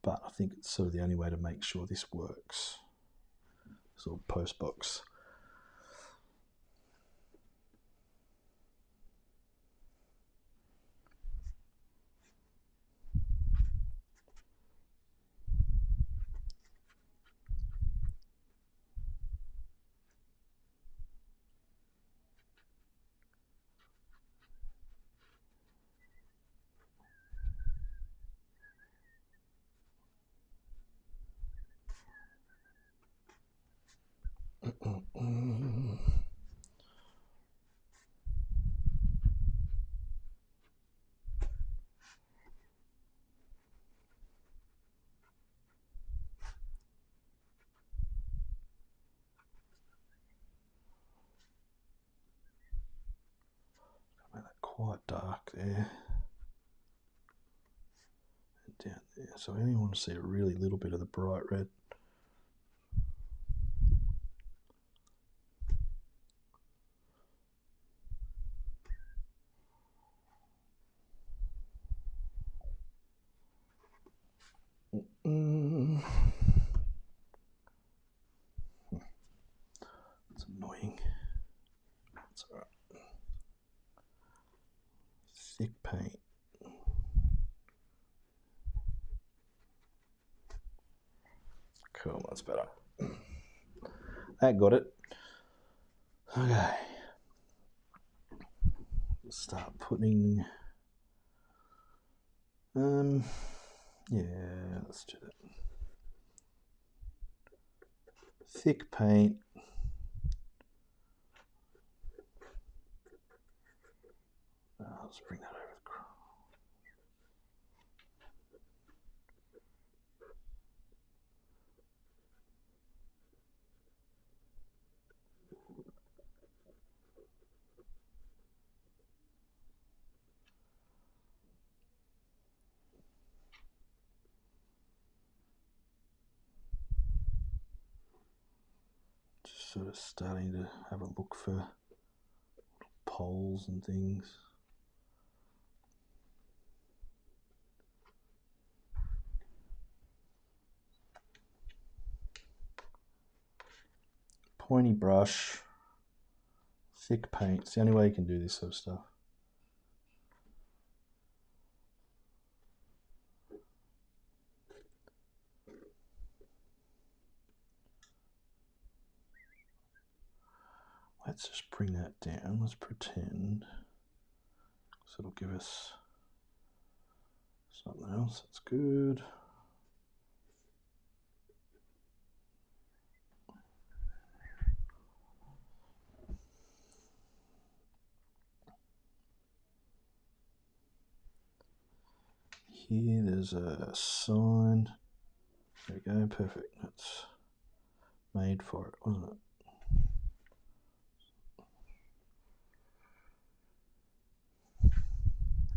but I think it's sort of the only way to make sure this works. Sort of post box. Make that quite dark there. And down there. So I only want to see a really little bit of the bright red. It's annoying. That's all right. thick paint. Cool, that's better. That got it. Okay. Let's start putting. Yeah, let's do that. Thick paint. Let's bring that over the cross. Just sort of starting to have a look for poles and things. Pointy brush, thick paint. It's the only way you can do this sort of stuff. Let's just bring that down. Let's pretend. So it'll give us something else. That's good. Here there's a sign. There we go, perfect. That's made for it, wasn't it?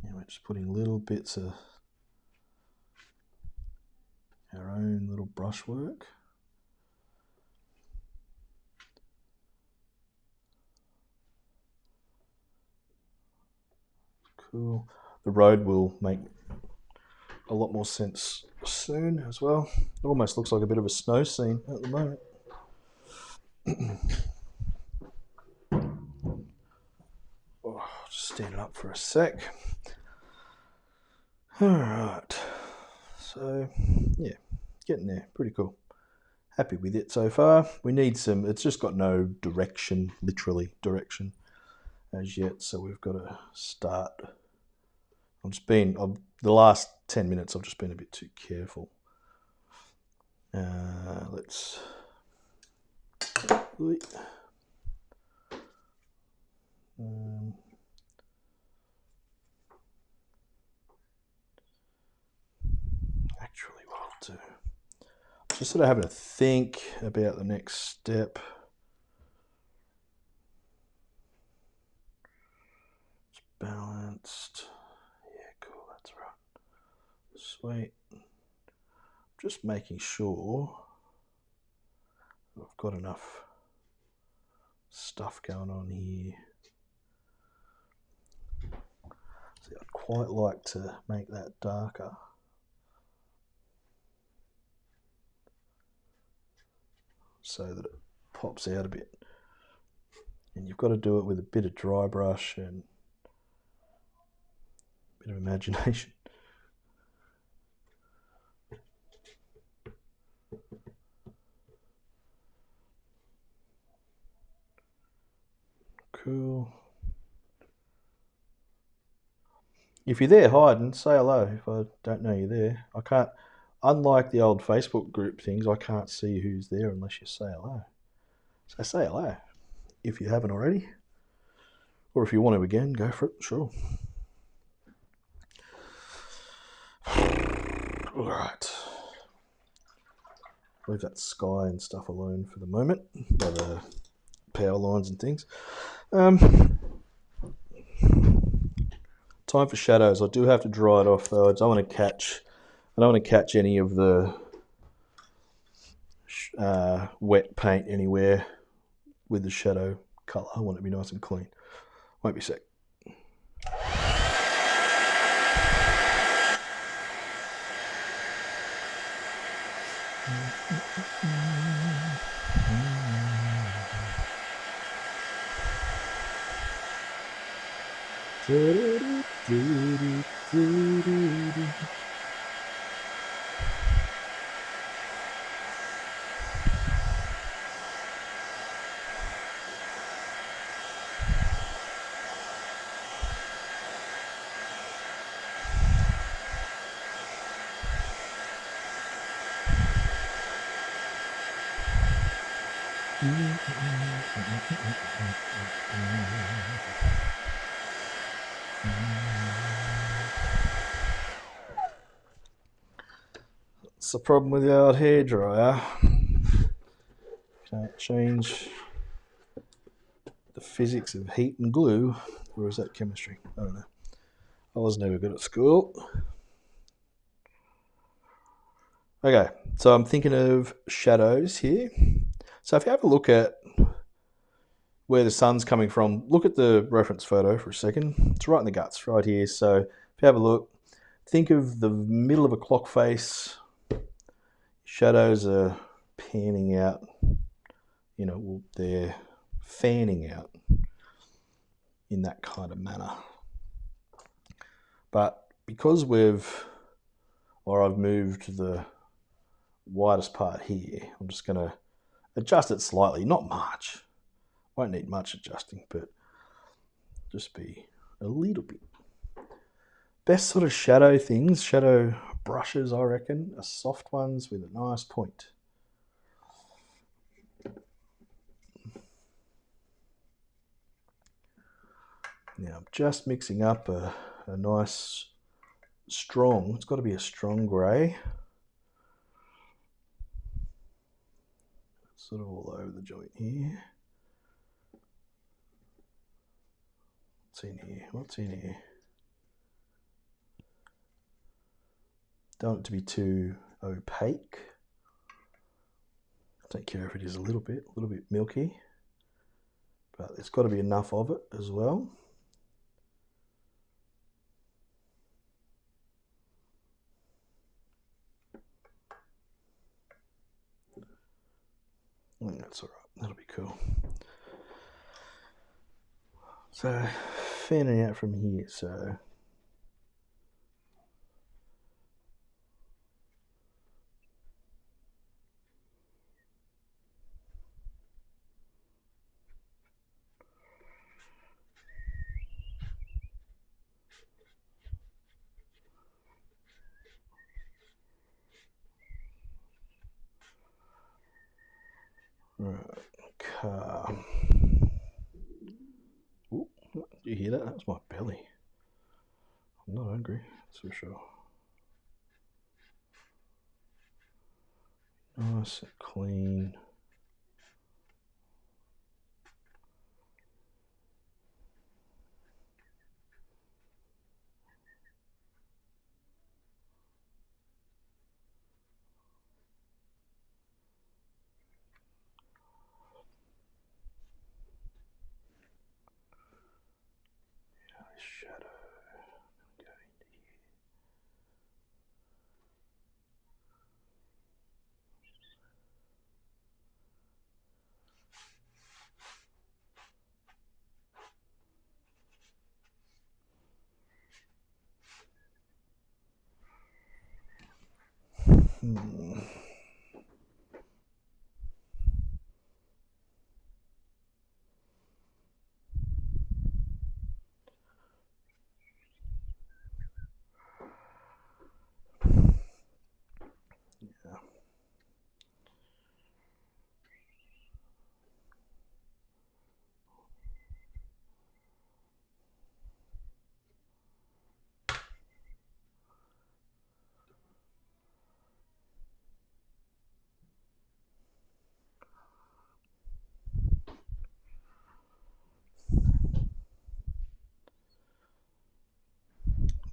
Yeah, we're just putting little bits of our own little brushwork. Cool. The road will make a lot more sense soon as well. It almost looks like a bit of a snow scene at the moment. Oh, just stand it up for a sec. Alright, so yeah, getting there, pretty cool. Happy with it so far. We need some, it's just got no direction, literally direction as yet, so we've got to start. The last 10 minutes I've just been a bit too careful. Let's actually what I'll do, just sort of having to think about the next step. It's balanced. Yeah, cool, that's right. Sweet. Just making sure I've got enough stuff going on here. See, I'd quite like to make that darker. So that it pops out a bit. And you've got to do it with a bit of dry brush and a bit of imagination. Cool. If you're there hiding, say hello if I don't know you're there. I can't, unlike the old Facebook group things, I can't see who's there unless you say hello. So say hello if you haven't already. Or if you want to again, go for it, sure. Alright. Leave that sky and stuff alone for the moment, by the power lines and things. Time for shadows. I do have to dry it off though. I don't want to catch any of the wet paint anywhere with the shadow colour. I want it to be nice and clean. Won't be a sec. That's the problem with the old hairdryer. Can't change the physics of heat and glue. Or is that chemistry? I don't know. I was never good at school. Okay, so I'm thinking of shadows here. So if you have a look at where the sun's coming from, look at the reference photo for a second. It's right in the guts, right here. So if you have a look, think of the middle of a clock face. Shadows are panning out, they're fanning out in that kind of manner. But because I've moved the widest part here, I'm just going to adjust it slightly, not much. Won't need much adjusting, but just be a little bit. Best sort of shadow things, shadow brushes, I reckon, are soft ones with a nice point. Now I'm just mixing up a nice strong, it's got to be a strong grey. Sort of all over the joint here. What's in here? Don't want it to be too opaque. Don't care if it is a little bit milky, but there's got to be enough of it as well. I think that's all right. That'll be cool. So fanning out from here. So right, car. Ooh, did you hear that? That was my belly. I'm not hungry, that's for sure. Nice and clean. Shadow. Go into here. Yeah.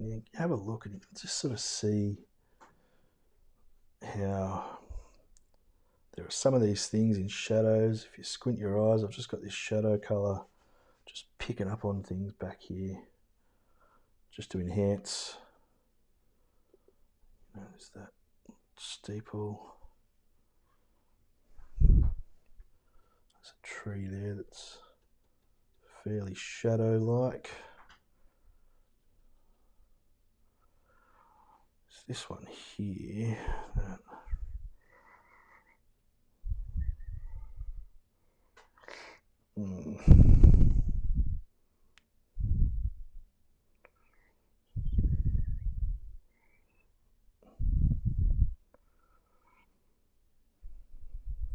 You have a look and just sort of see how there are some of these things in shadows. If you squint your eyes, I've just got this shadow colour just picking up on things back here just to enhance. There's that steeple. There's a tree there that's fairly shadow-like. this one here.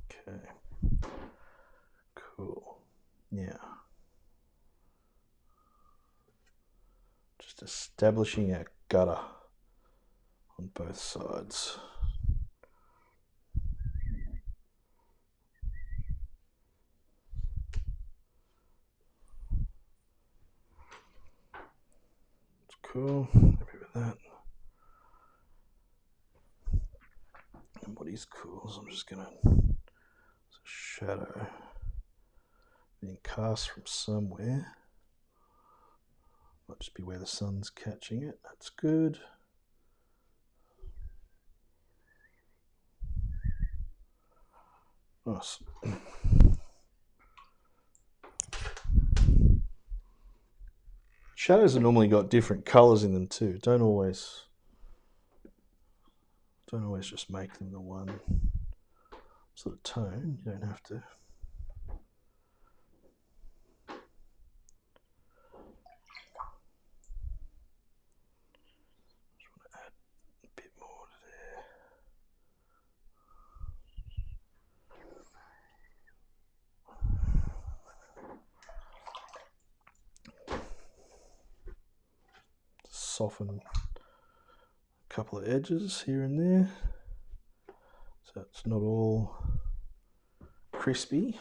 Okay, cool. Now, just establishing our gutter on both sides. It's cool, happy with that. And what is cool is I'm just gonna, it's a shadow being cast from somewhere. Might just be where the sun's catching it, that's good. Nice. Shadows have normally got different colours in them too. Don't always just make them the one sort of tone. You don't have to. Just want to add a bit more to there. Soften a couple of edges here and there, so it's not all crispy.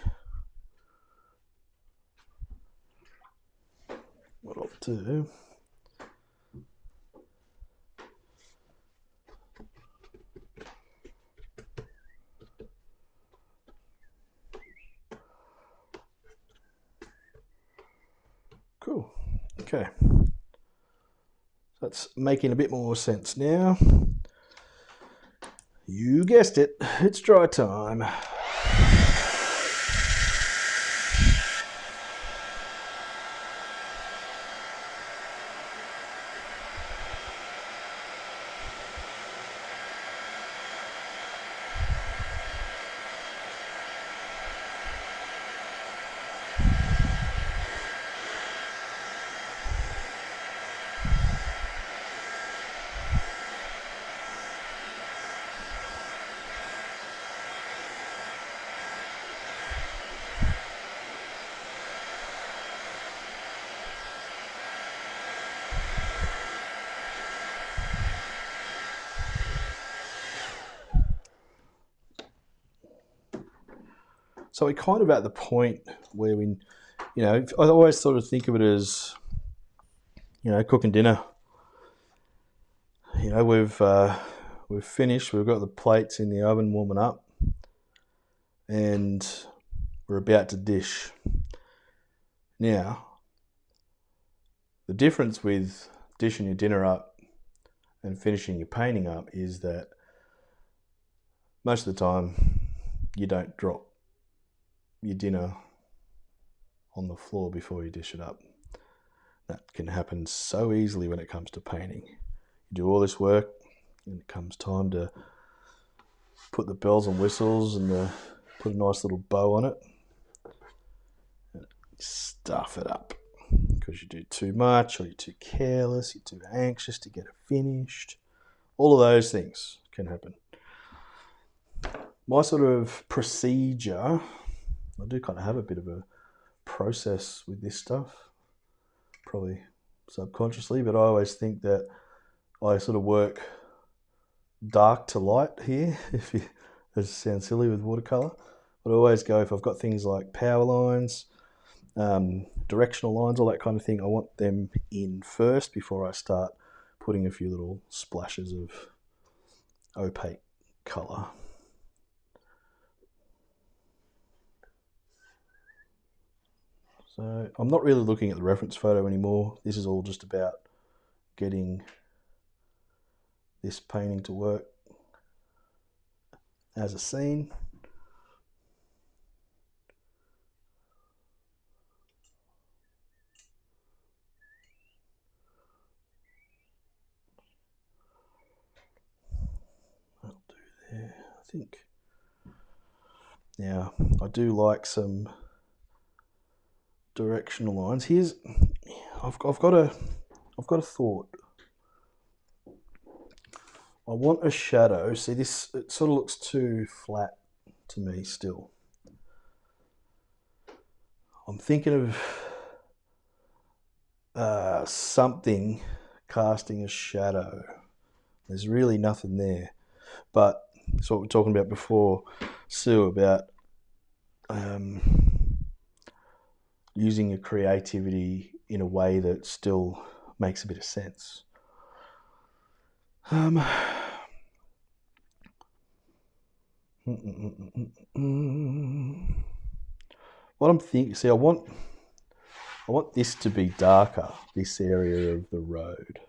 What I'll do, cool, okay. That's making a bit more sense now. You guessed it, it's dry time. So we're kind of at the point where we, I always sort of think of it as, cooking dinner. We've finished. We've got the plates in the oven warming up, and we're about to dish. Now, the difference with dishing your dinner up and finishing your painting up is that most of the time you don't drop your dinner on the floor before you dish it up. That can happen so easily when it comes to painting. You do all this work and it comes time to put the bells and whistles and put a nice little bow on it. And stuff it up because you do too much, or you're too careless, you're too anxious to get it finished. All of those things can happen. My sort of procedure, I do kind of have a bit of a process with this stuff, probably subconsciously, but I always think that I sort of work dark to light here, that sounds silly with watercolour, but I always go, if I've got things like power lines, directional lines, all that kind of thing, I want them in first before I start putting a few little splashes of opaque colour. So I'm not really looking at the reference photo anymore. This is all just about getting this painting to work as a scene. think. Now, I do like some directional lines. I've got a thought. I want a shadow. See this, it sort of looks too flat to me still. I'm thinking of something casting a shadow. There's really nothing there. But it's what we were talking about before, Sue, about using your creativity in a way that still makes a bit of sense. What I'm thinking, see, I want this to be darker, this area of the road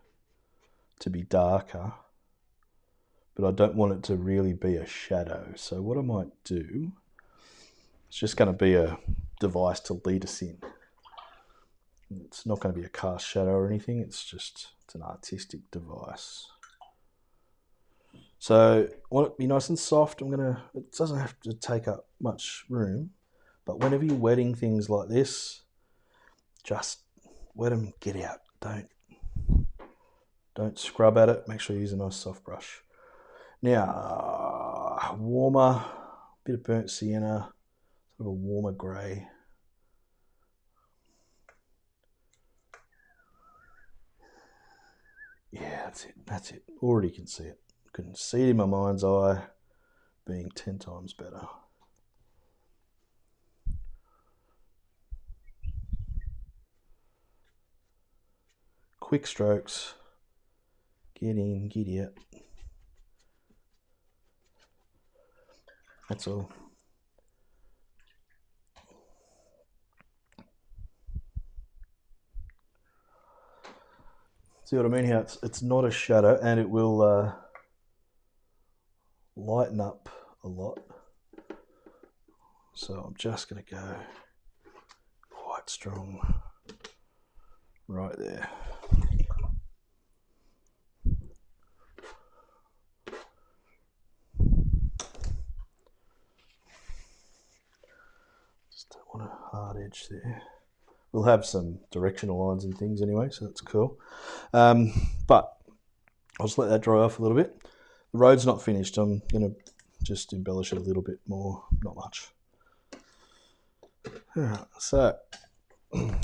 to be darker, but I don't want it to really be a shadow. So what I might do, it's just going to be a device to lead us in. It's not going to be a cast shadow or anything, it's an artistic device. So I want it to be nice and soft. It doesn't have to take up much room, but whenever you're wetting things like this, just let them get out. Don't scrub at it. Make sure you use a nice soft brush. Now, warmer, bit of burnt sienna, sort of a warmer grey. Yeah, that's it. Already can see it. Can see it in my mind's eye being 10 times better. Quick strokes. Get in, giddy up. That's all. See what I mean? How it's not a shadow, and it will lighten up a lot. So I'm just going to go quite strong right there. Just don't want a hard edge there. We'll have some directional lines and things anyway, so that's cool. But I'll just let that dry off a little bit. The road's not finished. I'm going to just embellish it a little bit more, not much. All right, so a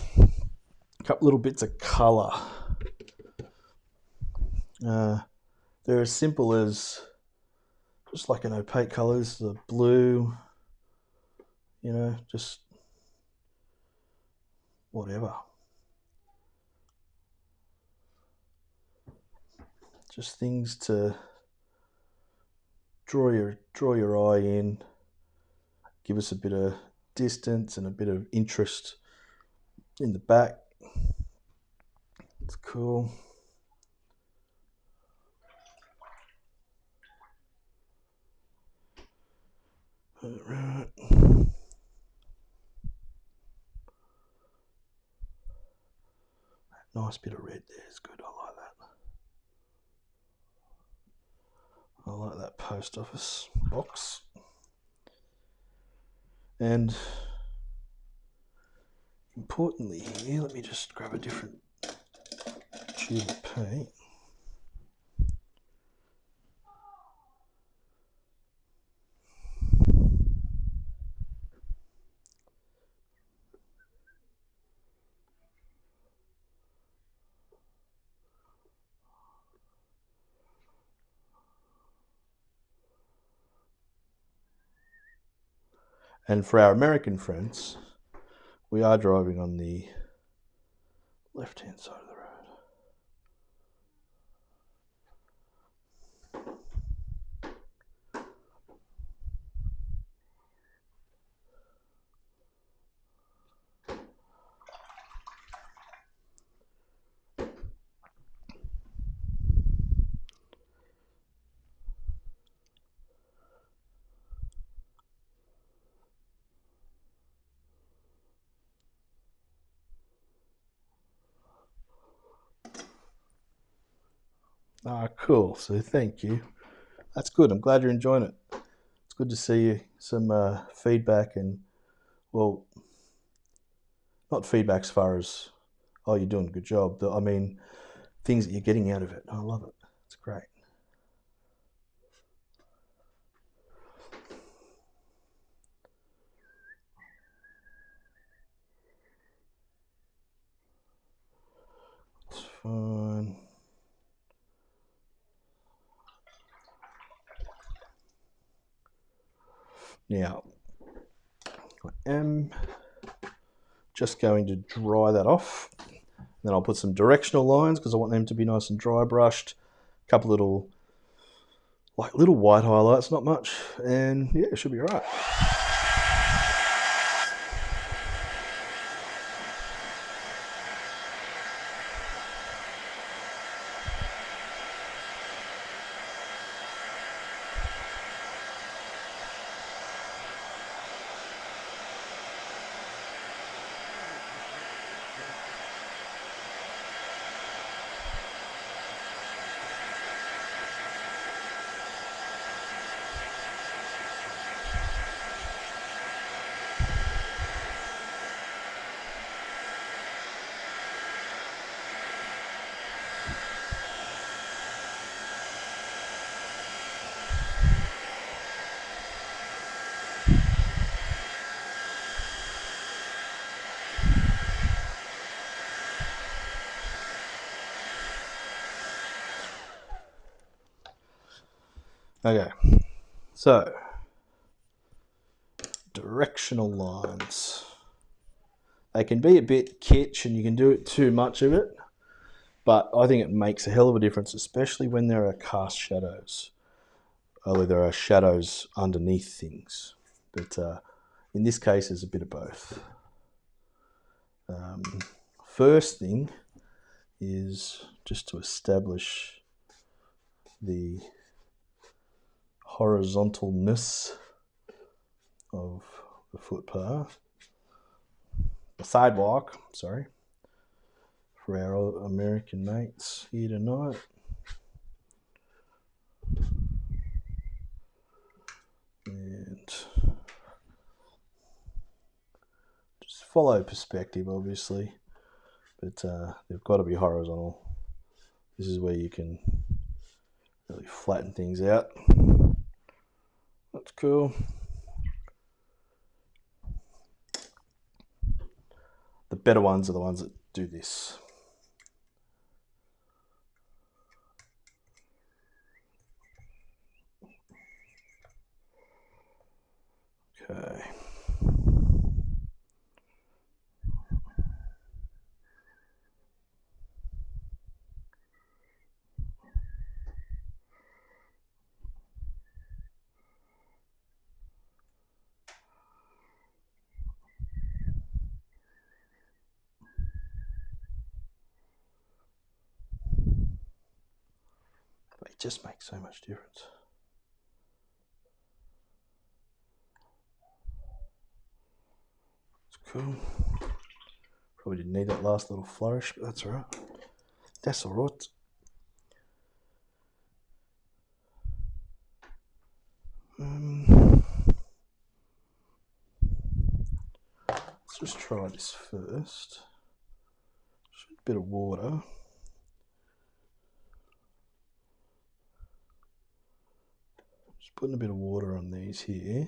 couple little bits of colour. They're as simple as just like an opaque colours, the blue, just whatever. Just things to draw your eye in, give us a bit of distance and a bit of interest in the back. It's cool. Right. Nice bit of red there is good. I like that. I like that post office box. And importantly here, let me just grab a different tube of paint. And for our American friends, we are driving on the left-hand side of the road. Ah, cool. So thank you. That's good. I'm glad you're enjoying it. It's good to see some feedback and, well, not feedback as far as, oh, you're doing a good job. I mean, things that you're getting out of it. I love it. It's great. It's fine. Now, I am just going to dry that off. Then I'll put some directional lines because I want them to be nice and dry brushed. A couple little white highlights, not much, and yeah, it should be all right. Okay, so directional lines. They can be a bit kitsch and you can do it too much of it, but I think it makes a hell of a difference, especially when there are cast shadows. Although there are shadows underneath things, but in this case, there's a bit of both. First thing is just to establish the horizontalness of the footpath, the sidewalk, sorry, for our American mates here tonight. And just follow perspective, obviously, but they've got to be horizontal. This is where you can really flatten things out. That's cool. The better ones are the ones that do this. Okay. It just makes so much difference. It's cool. Probably didn't need that last little flourish, but that's all right. That's all right. Let's just try this first. Just a bit of water. Just putting a bit of water on these here.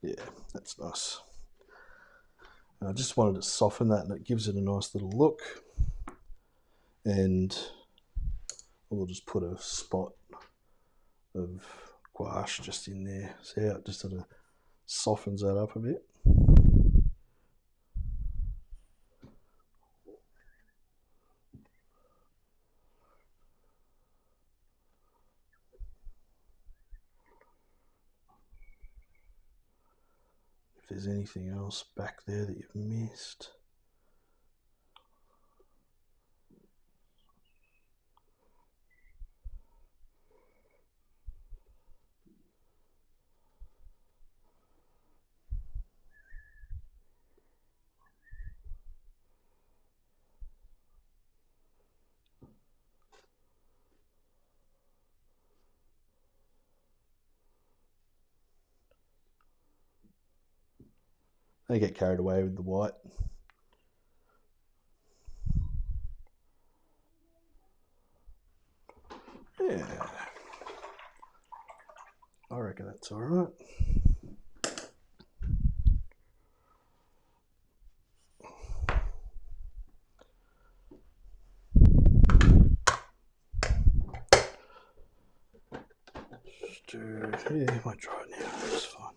Yeah, that's nice. And I just wanted to soften that, and it gives it a nice little look. And we'll just put a spot of gouache just in there. See how it just sort of softens that up a bit. If there's anything else back there that you've missed. I get carried away with the white. Yeah, I reckon that's all right. Yeah, I might try it now. It's fine.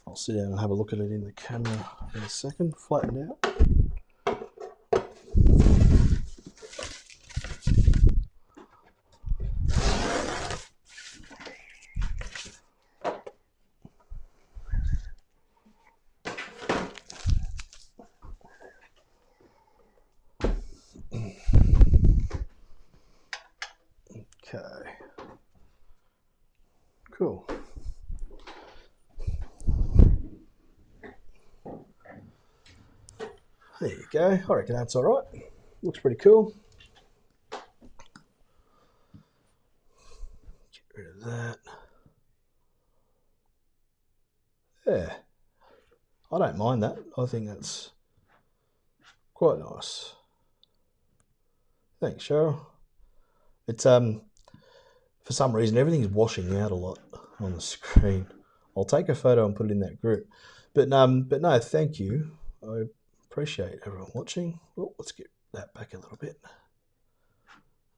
I'll sit down and have a look at it in the camera in a second, flattened out. Okay. Cool. There you go. I reckon that's all right. Looks pretty cool. Get rid of that. Yeah. I don't mind that. I think that's quite nice. Thanks, Cheryl. It's for some reason everything's washing out a lot on the screen. I'll take a photo and put it in that group. But no, thank you. I appreciate everyone watching. Oh, let's get that back a little bit.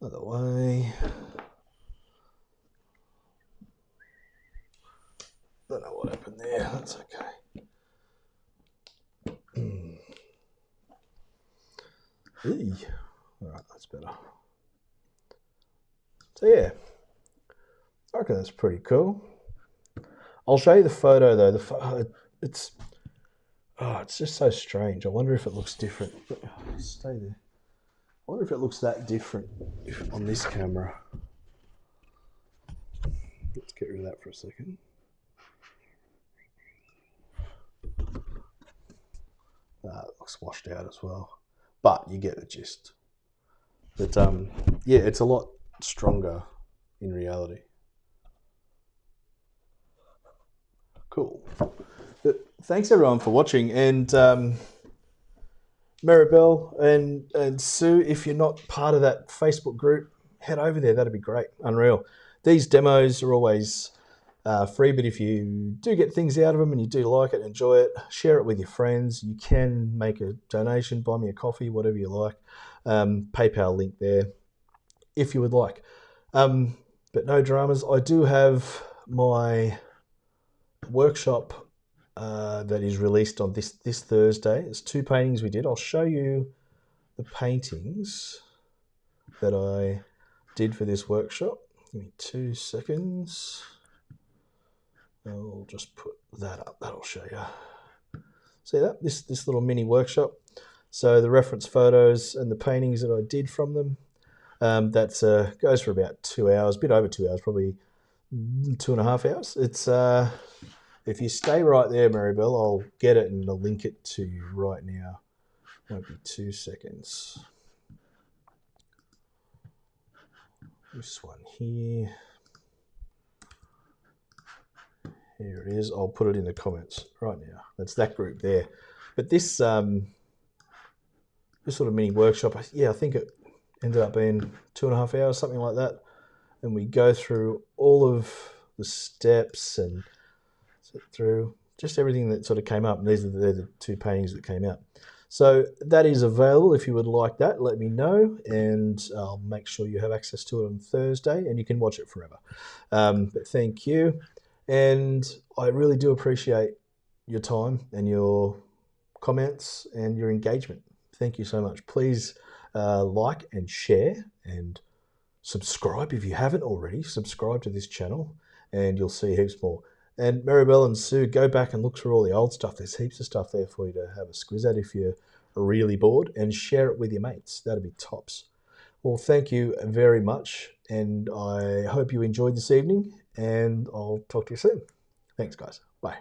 Other way. Don't know what happened there. That's okay. All right, that's better. So yeah, I reckon that's pretty cool. I'll show you the photo though. It's just so strange. I wonder if it looks different. Stay there. I wonder if it looks that different on this camera. Let's get rid of that for a second. It looks washed out as well, but you get the gist. But yeah, it's a lot stronger in reality. Cool. But thanks everyone for watching, and Maribel and Sue, if you're not part of that Facebook group, head over there. That'd be great. Unreal. These demos are always free, but if you do get things out of them and you do like it, enjoy it, share it with your friends. You can make a donation, buy me a coffee, whatever you like. PayPal link there if you would like. But no dramas. I do have my workshop that is released on this Thursday. It's 2 paintings we did. I'll show you the paintings that I did for this workshop. Give me 2 seconds. I'll just put that up. That'll show you. See that? This little mini workshop. So the reference photos and the paintings that I did from them. That's goes for about 2 hours, a bit over 2 hours, probably 2.5 hours. It's if you stay right there, Maribel, I'll get it and I'll link it to you right now. Won't be 2 seconds. This one here. Here it is. I'll put it in the comments right now. That's that group there. But this this sort of mini workshop, yeah, I think it ended up being 2.5 hours, something like that. And we go through all of the steps and through just everything that sort of came up. And these are the 2 paintings that came out. So that is available. If you would like that, let me know, and I'll make sure you have access to it on Thursday, and you can watch it forever. But thank you, and I really do appreciate your time and your comments and your engagement. Thank you so much. Please like and share and subscribe if you haven't already. Subscribe to this channel, and you'll see heaps more. And Maribel and Sue, go back and look through all the old stuff. There's heaps of stuff there for you to have a squiz at if you're really bored, and share it with your mates. That'd be tops. Well, thank you very much, and I hope you enjoyed this evening, and I'll talk to you soon. Thanks, guys. Bye.